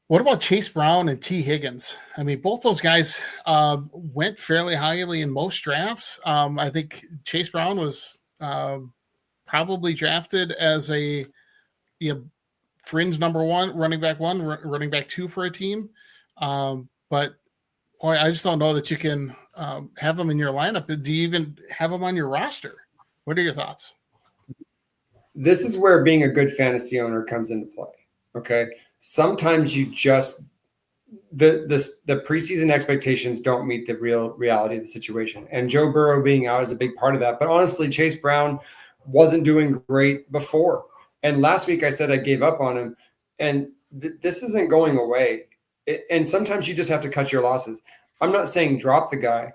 What about Chase Brown and T. Higgins? I mean, both those guys went fairly highly in most drafts. I think Chase Brown was probably drafted as a fringe number one, running back 2 for a team. But boy, I just don't know that you can have them in your lineup. Do you even have them on your roster? What are your thoughts? This is where being a good fantasy owner comes into play. Okay. Sometimes you just the preseason expectations don't meet the real reality of the situation. And Joe Burrow being out is a big part of that. But honestly, Chase Brown wasn't doing great before. And last week I said I gave up on him. And this isn't going away. And sometimes you just have to cut your losses. I'm not saying drop the guy,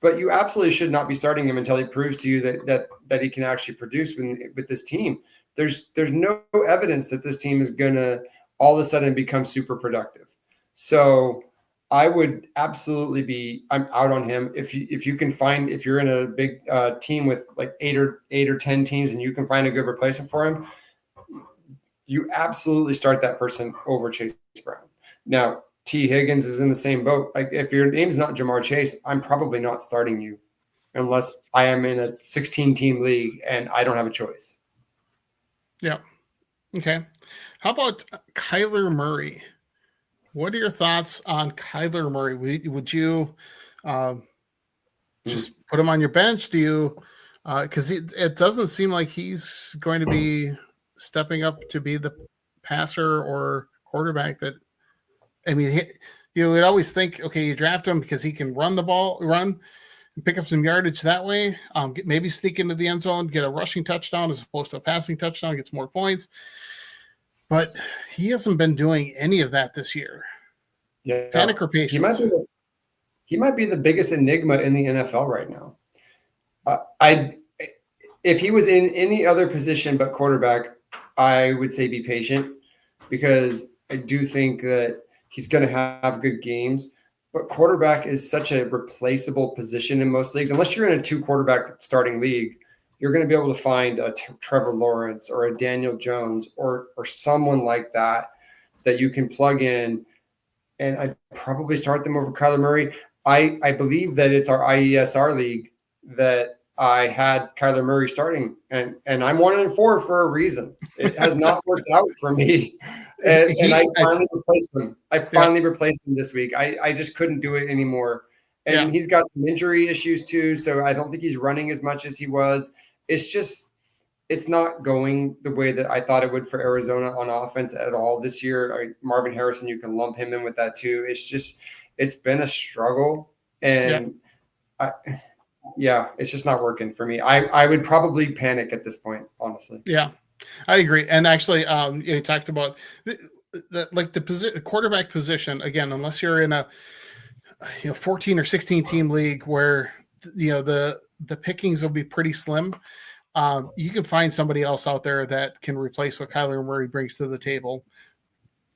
but you absolutely should not be starting him until he proves to you that he can actually produce with this team. There's no evidence that this team is going to all of a sudden become super productive. So I would absolutely I'm out on him. If you're in a big team with like 8 or 10 teams and you can find a good replacement for him, you absolutely start that person over Chase Brown. Now, T. Higgins is in the same boat. Like if your name's not Jamar Chase, I'm probably not starting you unless I am in a 16-team league and I don't have a choice. Yeah. Okay. How about Kyler Murray? What are your thoughts on Kyler Murray? Would you just put him on your bench? Do you because it doesn't seem like he's going to be stepping up to be the passer or quarterback that – I mean, you would always think, okay, you draft him because he can run and pick up some yardage that way, maybe sneak into the end zone, get a rushing touchdown as opposed to a passing touchdown, gets more points. But he hasn't been doing any of that this year. Yeah. Panic or patience? He might be the biggest enigma in the NFL right now. If he was in any other position but quarterback, I would say be patient because I do think that he's going to have good games. But quarterback is such a replaceable position in most leagues. Unless you're in a 2-quarterback starting league, you're going to be able to find a Trevor Lawrence or a Daniel Jones or someone like that you can plug in. And I'd probably start them over Kyler Murray. I believe that it's our IESR league that I had Kyler Murray starting, and I'm 1-4 for a reason. It has not worked out for me. And I finally replaced him. I finally replaced him this week. I just couldn't do it anymore. And he's got some injury issues too, so I don't think he's running as much as he was. It's not going the way that I thought it would for Arizona on offense at all this year. Marvin Harrison, you can lump him in with that too. It's been a struggle, and it's just not working for me. I would probably panic at this point, honestly. Yeah, I agree. And actually, you talked about the quarterback position again. Unless you're in a 14 or 16 team league where the pickings will be pretty slim, you can find somebody else out there that can replace what Kyler Murray brings to the table.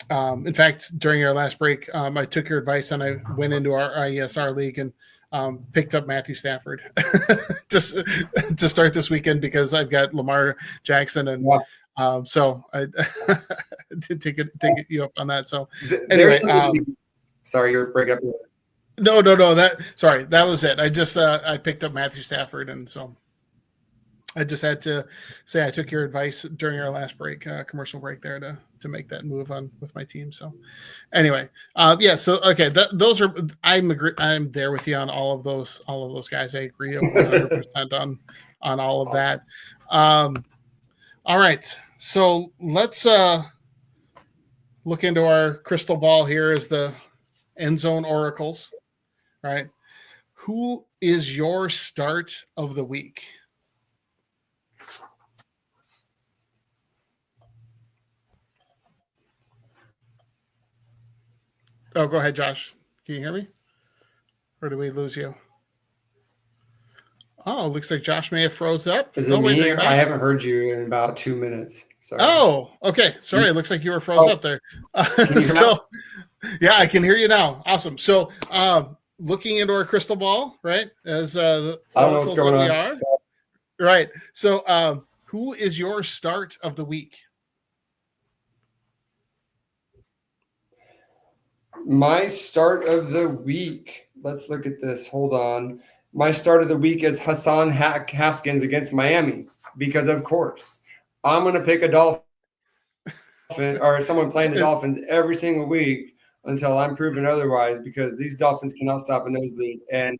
In fact, during our last break, I took your advice and I went into our IESR league and picked up Matthew Stafford just to start this weekend because I've got Lamar Jackson and so I did take you up on that. So anyway, sorry, you're breaking up. No. That was it. I just I picked up Matthew Stafford, and so I just had to say I took your advice during our last break, commercial break there to make that move on with my team. So anyway, so okay, those are I'm there with you on all of those guys. I agree 100% on all of that. All right, so let's look into our crystal ball here as the end zone oracles. Right, who is your start of the week? Oh, go ahead, Josh. Can you hear me? Or did we lose you? Oh, looks like Josh may have froze up. Is it me? I haven't heard you in about 2 minutes. Sorry. Oh, okay. Sorry. It looks like you were froze up there. Yeah, I can hear you now. Awesome. So, looking into our crystal ball, right? As I don't know what's going on. are, right. So, who is your start of the week? My start of the week. Let's look at this. Hold on. My start of the week is Hassan Haskins against Miami because, of course, I'm going to pick a Dolphin or someone playing the Dolphins every single week until I'm proven otherwise, because these Dolphins cannot stop a nosebleed, and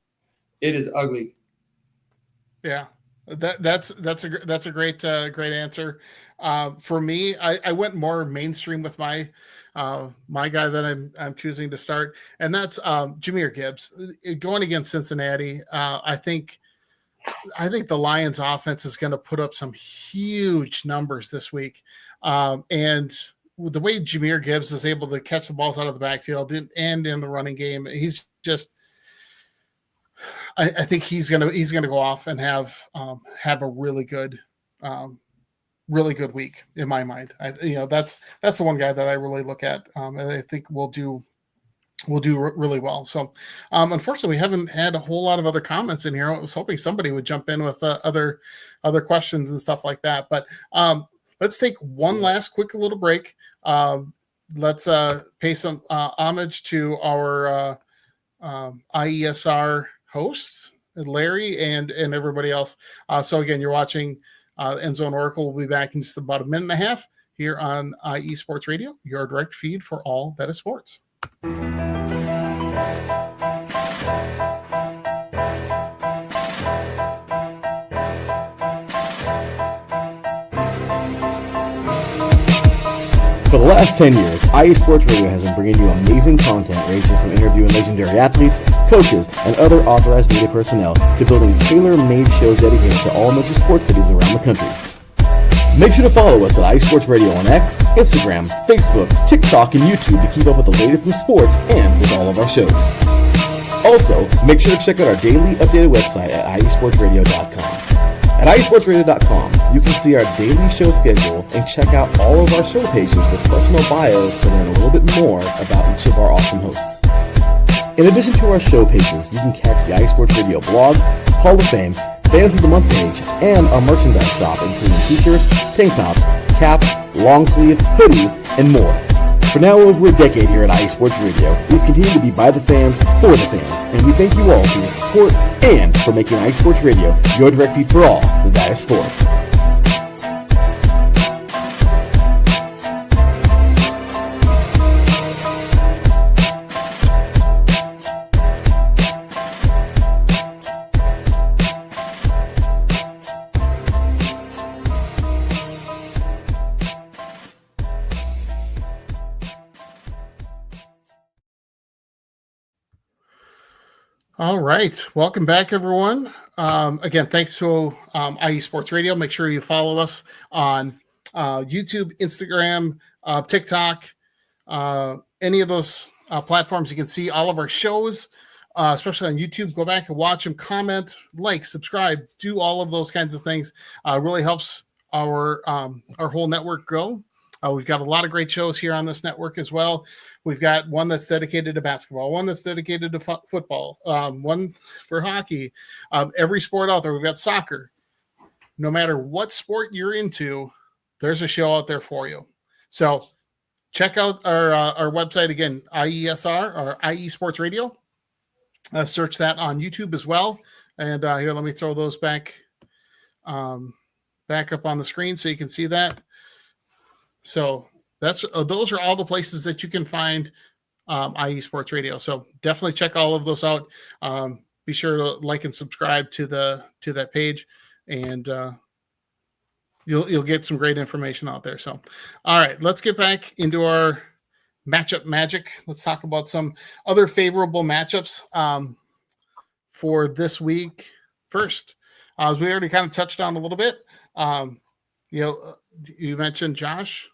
it is ugly. Yeah, that's a great answer. For me, I went more mainstream with my guy that I'm choosing to start, and that's Jahmyr Gibbs going against Cincinnati. I think the Lions offense is going to put up some huge numbers this week. And the way Jahmyr Gibbs is able to catch the balls out of the backfield and in the running game, he's just, I think he's gonna go off and have a really good week in my mind. That's the one guy that I really look at, and I think we'll do really well. So, unfortunately, we haven't had a whole lot of other comments in here. I was hoping somebody would jump in with other questions and stuff like that. But let's take one last quick little break. Let's pay some homage to our IESR hosts, Larry and everybody else. So again, you're watching End Zone Oracle. We'll be back in just about a minute and a half here on IE Sports Radio, your direct feed for all that is sports. For the last 10 years, IE Sports Radio has been bringing you amazing content ranging from interviewing legendary athletes, coaches, and other authorized media personnel to building tailor-made shows dedicated to all major sports cities around the country. Make sure to follow us at IE Sports Radio on X, Instagram, Facebook, TikTok, and YouTube to keep up with the latest in sports and with all of our shows. Also, make sure to check out our daily updated website at iesportsradio.com. At iesportsradio.com, you can see our daily show schedule and check out all of our show pages with personal bios to learn a little bit more about each of our awesome hosts. In addition to our show pages, you can catch the iSports Radio blog, Hall of Fame, Fans of the Month page, and our merchandise shop, including t-shirts, tank tops, caps, long sleeves, hoodies, and more. For now over a decade here at IE Sports Radio, we've continued to be by the fans, for the fans, and we thank you all for your support and for making IE Sports Radio your direct feed for all that is sports. All right. Welcome back, everyone. Again, thanks to IE Sports Radio. Make sure you follow us on YouTube, Instagram, TikTok, any of those platforms. You can see all of our shows, especially on YouTube. Go back and watch them, comment, like, subscribe, do all of those kinds of things. Really helps our whole network grow. We've got a lot of great shows here on this network as well. We've got one that's dedicated to basketball, one that's dedicated to football, one for hockey, every sport out there. We've got soccer. No matter what sport you're into, there's a show out there for you. So check out our website again, IESR or IE Sports Radio. Search that on YouTube as well. And here, let me throw those back up on the screen so you can see that. So those are all the places that you can find IE Sports Radio. So definitely check all of those out. Be sure to like and subscribe to that page, and you'll get some great information out there. So, all right, let's get back into our matchup magic. Let's talk about some other favorable matchups for this week. First, as we already kind of touched on a little bit, you mentioned Josh.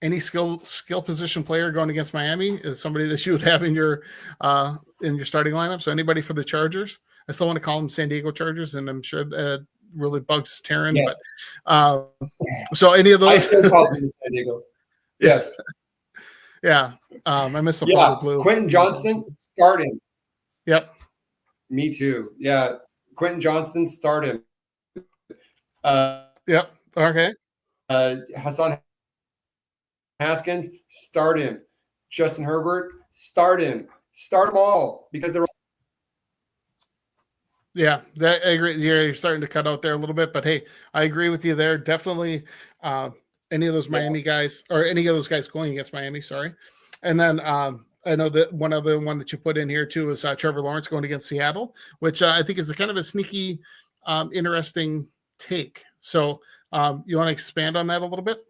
Any skill position player going against Miami is somebody that you would have in your starting lineup. So anybody for the Chargers, I still want to call them San Diego Chargers, and I'm sure that really bugs Taryn. Yes. But so any of those, I still call them San Diego. Yes. Yeah. I miss the Yeah, powder blue. Quentin Johnston, start him. Yep. Me too. Yeah, Quentin Johnston, start him. Yep. Okay. Hassan Haskins, start him. Justin Herbert, start him. Start them all because they're. Yeah, I agree. Yeah, you're starting to cut out there a little bit, but hey, I agree with you there. Definitely, any of those Miami guys or any of those guys going against Miami. Sorry, and then I know that one other one that you put in here too is Trevor Lawrence going against Seattle, which I think is a kind of a sneaky, interesting take. So, you want to expand on that a little bit?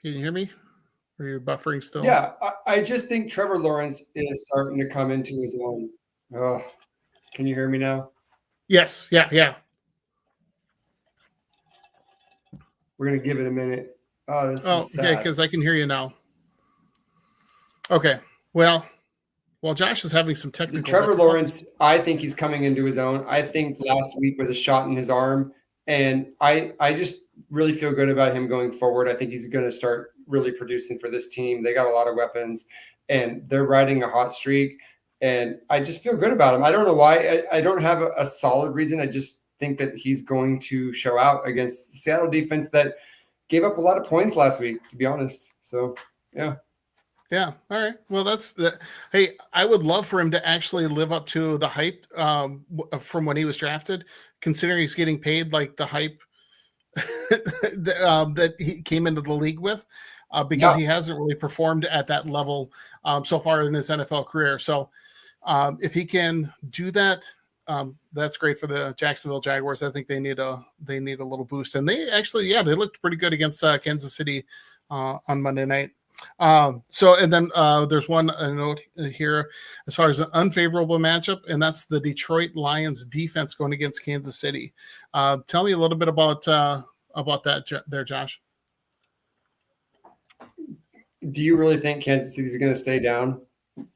Can you hear me? Are you buffering still? Yeah, I just think Trevor Lawrence is starting to come into his own. Oh, can you hear me now? Yes. Yeah. Yeah. We're gonna give it a minute. Oh, this is sad. Okay, because I can hear you now. Okay. Well, Josh is having some technical. Trevor Lawrence, I think he's coming into his own. I think last week was a shot in his arm, and I just really feel good about him going forward. I think he's going to start really producing for this team. They got a lot of weapons, and they're riding a hot streak, and I just feel good about him. I don't know why. I don't have a solid reason. I just think that he's going to show out against the Seattle defense that gave up a lot of points last week, to be honest. So, yeah. Yeah. All right. Well, that's that. Hey, I would love for him to actually live up to the hype from when he was drafted, considering he's getting paid like the hype that he came into the league with, because he hasn't really performed at that level so far in his NFL career. So if he can do that, that's great for the Jacksonville Jaguars. I think they need a little boost, and they actually, they looked pretty good against Kansas City on Monday night. So, and then there's one note here as far as an unfavorable matchup, and that's the Detroit Lions defense going against Kansas City. Tell me a little bit about that there, Josh. Do you really think Kansas City is going to stay down?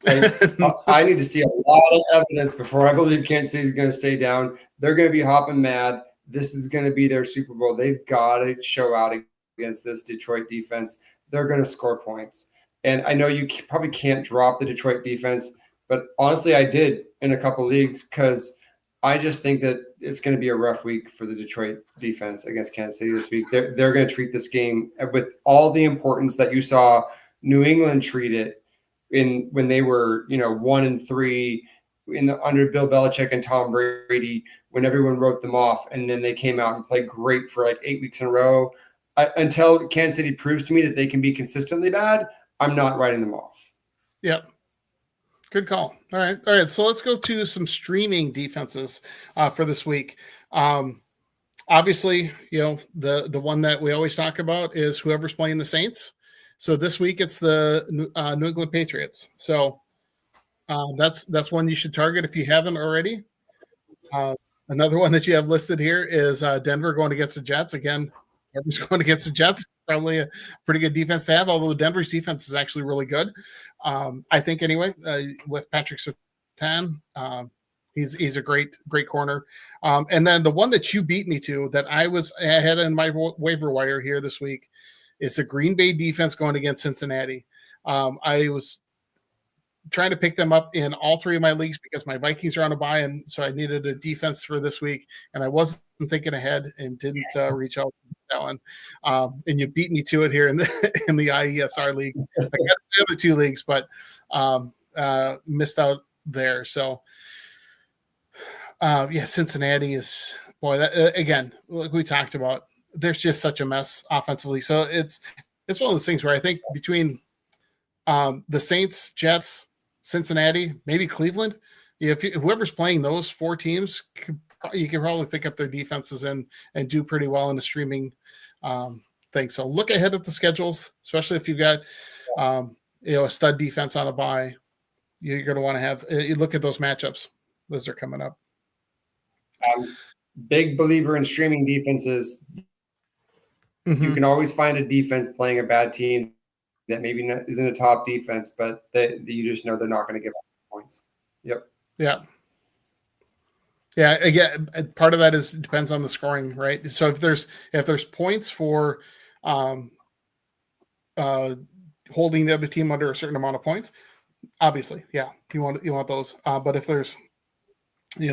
I need to see a lot of evidence before I believe Kansas City is going to stay down. They're going to be hopping mad. This is going to be their Super Bowl. They've got to show out against this Detroit defense. They're going to score points. And I know you probably can't drop the Detroit defense, but honestly, I did in a couple leagues because I just think that it's going to be a rough week for the Detroit defense against Kansas City this week. They're going to treat this game with all the importance that you saw New England treat it when they were, 1-3 under Bill Belichick and Tom Brady, when everyone wrote them off, and then they came out and played great for like 8 weeks in a row. Until Kansas City proves to me that they can be consistently bad, I'm not writing them off. Yep. Good call. All right. So let's go to some streaming defenses for this week. Obviously, the one that we always talk about is whoever's playing the Saints. So this week it's the New England Patriots. So that's one you should target if you haven't already. Another one that you have listed here is Denver going against the Jets. Again, Denver's going against the Jets. Probably a pretty good defense to have, although Denver's defense is actually really good. I think anyway, with Patrick Surtain, he's a great corner. And then the one that you beat me to that I had in my waiver wire here this week is the Green Bay defense going against Cincinnati. I was trying to pick them up in all three of my leagues because my Vikings are on a bye, and so I needed a defense for this week, and I wasn't thinking ahead and didn't reach out to that one. And you beat me to it here in the IESR league. I got the other two leagues, but missed out there. So Cincinnati is that again, like we talked about, there's just such a mess offensively. So it's one of those things where I think between the Saints, Jets, Cincinnati, maybe Cleveland, whoever's playing those four teams, you can probably pick up their defenses and do pretty well in the streaming thing. So look ahead at the schedules, especially if you've got a stud defense on a bye. You're going to want to have you look at those matchups. Those are coming up. Big believer in streaming defenses. Mm-hmm. You can always find a defense playing a bad team that maybe isn't a top defense, but you just know they're not going to give up points. Yep. Yeah. Yeah. Again, part of that depends on the scoring, right? So if there's points for holding the other team under a certain amount of points. Obviously, yeah, you want those. But if there's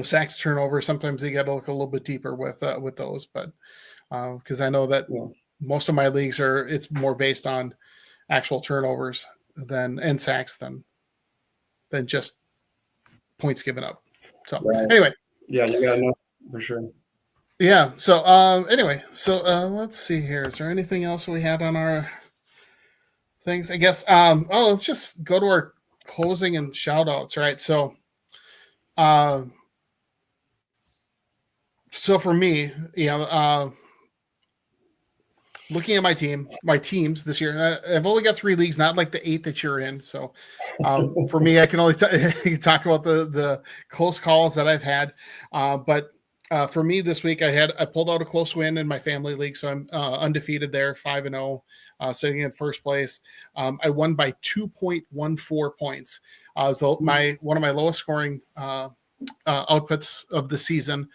sacks, turnovers, sometimes you got to look a little bit deeper with those. But because I know that most of my leagues it's more based on actual turnovers and sacks than just points given up. So anyway, yeah, you gotta know for sure. Yeah. So anyway, let's see here. Is there anything else we had on our things? I guess let's just go to our closing and shout outs, right? So for me, looking at my teams this year, I've only got 3 leagues, not like the 8 that you're in. So for me, I can only talk about the close calls that I've had. But for me this week, I pulled out a close win in my family league, so I'm undefeated there, 5-0, sitting in first place. I won by 2.14 points. So one of my lowest scoring outputs of the season.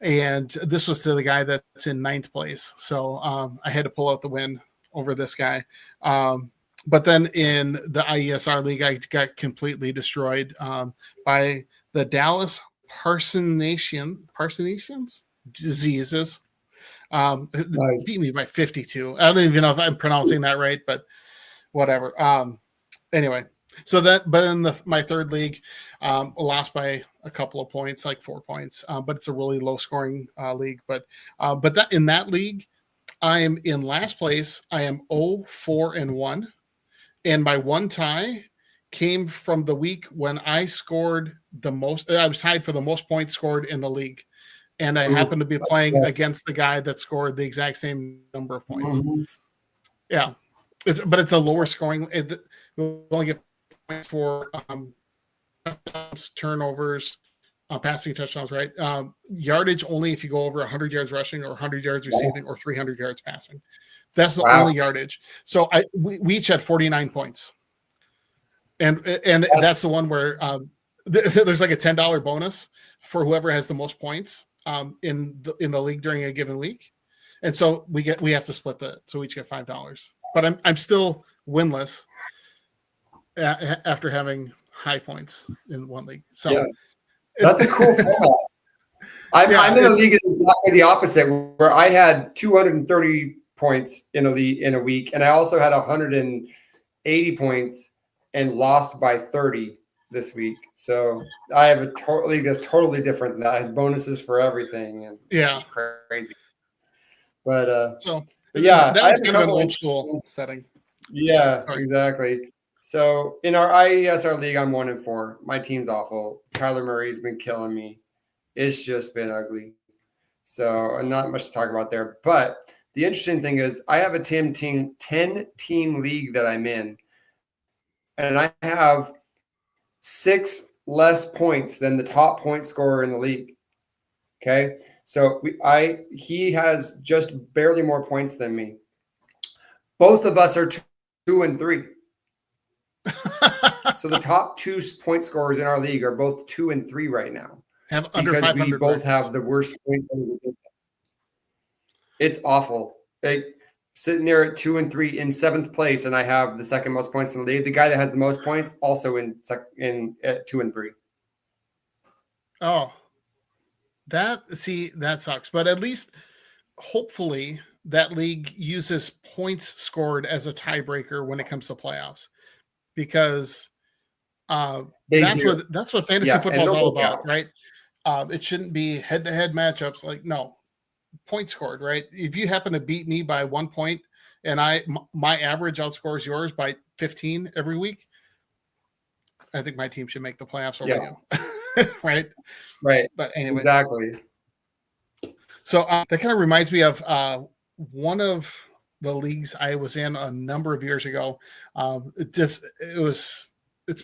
And this was to the guy that's in 9th place. So I had to pull out the win over this guy. But then in the IESR league, I got completely destroyed by the Dallas Parsonaceans diseases. Nice. Beat me by 52. I don't even know if I'm pronouncing that right, but whatever. Anyway. But in my 3rd league, lost by a couple of points, like 4 points. But it's a really low scoring league. But that in that league, I am in last place. I am 0-4-1, and my one tie came from the week when I scored the most. I was tied for the most points scored in the league, and I happened to be playing against the guy that scored the exact same number of points. Mm-hmm. Yeah, it's a lower scoring. We'll only get points for turnovers, passing touchdowns, right? Yardage only if you go over 100 yards rushing or 100 yards receiving or 300 yards passing. That's the only yardage. So we each had 49 points, and that's the one where there's like a $10 bonus for whoever has the most points in the league during a given week, and so we have to split that. So we each get $5. But I'm still winless after having high points in one league. So that's a cool format. I'm in a league that's exactly the opposite, where I had 230 points in a week, and I also had 180 points and lost by 30 this week. So I have a league that's totally different. That has bonuses for everything, and it's crazy. But that was kind of an old school setting. Yeah, exactly. So in our IESR league, I'm 1-4. My team's awful. Kyler Murray's been killing me. It's just been ugly. So not much to talk about there. But the interesting thing is I have a 10-team league that I'm in. And I have 6 less points than the top point scorer in the league. Okay. So he has just barely more points than me. Both of us are 2-3. So the top 2 point scorers in our league are both 2-3 right now. Have under 500. We both have the worst points. It's awful. Sitting there at 2-3 in 7th place, and I have the second most points in the league. The guy that has the most points also in at 2-3. Oh, that sucks. But at least, hopefully, that league uses points scored as a tiebreaker when it comes to playoffs, because that's what fantasy football is all about, right? It shouldn't be head-to-head matchups. Like, no, points scored, right? If you happen to beat me by 1 point and my average outscores yours by 15 every week, I think my team should make the playoffs over you. Right. But anyway, exactly. So that kind of reminds me of one of the leagues I was in a number of years ago. It's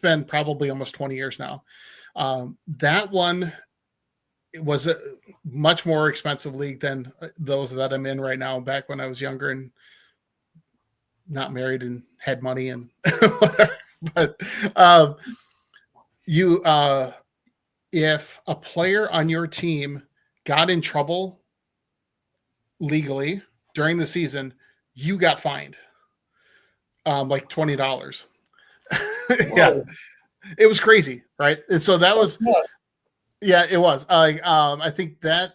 been probably almost 20 years now. That one, it was a much more expensive league than those that I'm in right now. Back when I was younger and not married and had money and whatever. But if a player on your team got in trouble legally during the season, you got fined. like $20. Yeah, it was crazy, right? And so that was, yeah, it was. I think that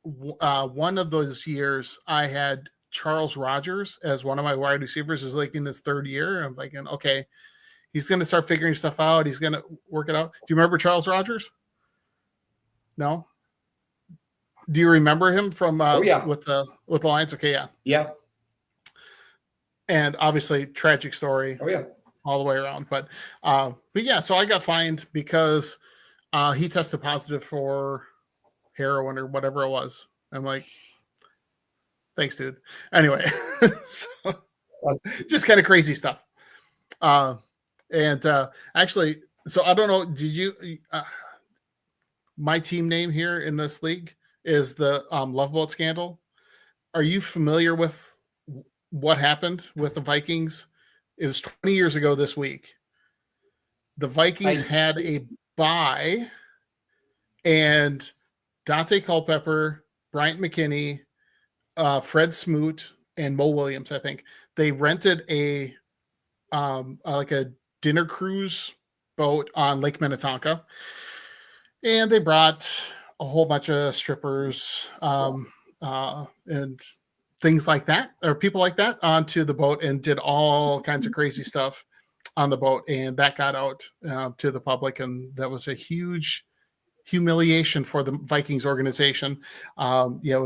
one of those years I had Charles Rogers as one of my wide receivers. It was like in his third year. I'm thinking, okay, he's going to start figuring stuff out. He's going to work it out. Do you remember Charles Rogers? No. Do you remember him from with the Lions? Okay, yeah. Yeah. And obviously tragic story. Oh yeah. All the way around. But yeah, so I got fined because he tested positive for heroin or whatever it was. I'm like, thanks, dude. Anyway, so, just kind of crazy stuff. Actually, so I don't know, did you my team name here in this league is the Love Boat scandal. Are you familiar with what happened with the Vikings? It was 20 years ago this week. The Vikings had a bye, and Dante Culpepper, Bryant McKinney, Fred Smoot, and Mo Williams, I think, they rented a like a dinner cruise boat on Lake Minnetonka, and they brought a whole bunch of strippers and things like that, or people like that, onto the boat and did all kinds of crazy stuff on the boat. And that got out to the public. And that was a huge humiliation for the Vikings organization.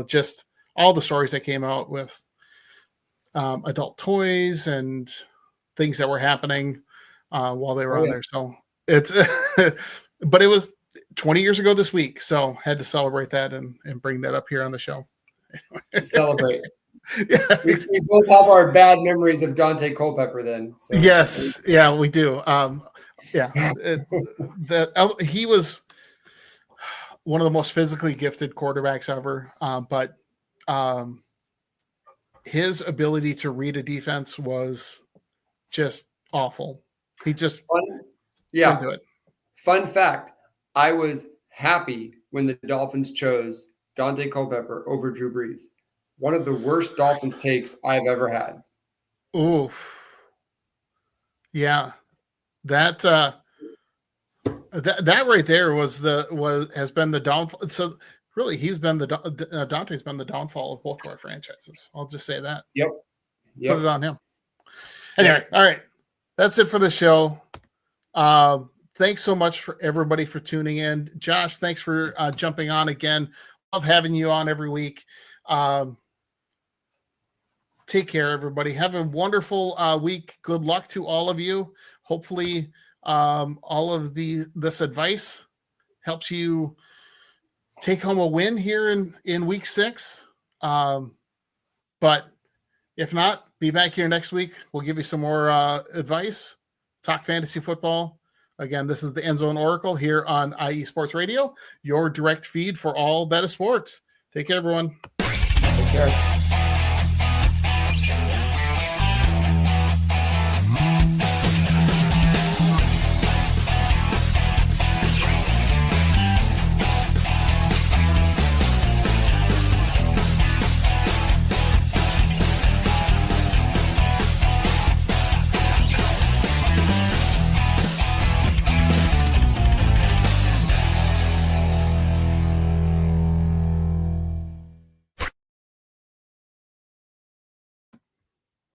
Just all the stories that came out with adult toys and things that were happening while they were on there. So it's, but it was 20 years ago this week. So had to celebrate that and bring that up here on the show. Celebrate. Yeah. We both have our bad memories of Dante Culpepper then. So. Yes. Yeah, we do. He was one of the most physically gifted quarterbacks ever. But his ability to read a defense was just awful. He just couldn't do it. Fun fact, I was happy when the Dolphins chose Dante Culpepper over Drew Brees. One of the worst Dolphins takes I've ever had. Oof. Yeah. That right there has been the downfall. So really, Dante's been the downfall of both of our franchises. I'll just say that. Yep. Put it on him. Anyway, all right. That's it for the show. Thanks so much for everybody for tuning in. Josh, thanks for jumping on again. Love having you on every week. Take care, everybody. Have a wonderful week. Good luck to all of you. Hopefully, all of this advice helps you take home a win here in week 6. But if not, be back here next week. We'll give you some more advice. Talk fantasy football. Again, this is the End Zone Oracle here on IE Sports Radio, your direct feed for all beta sports. Take care, everyone. Take care.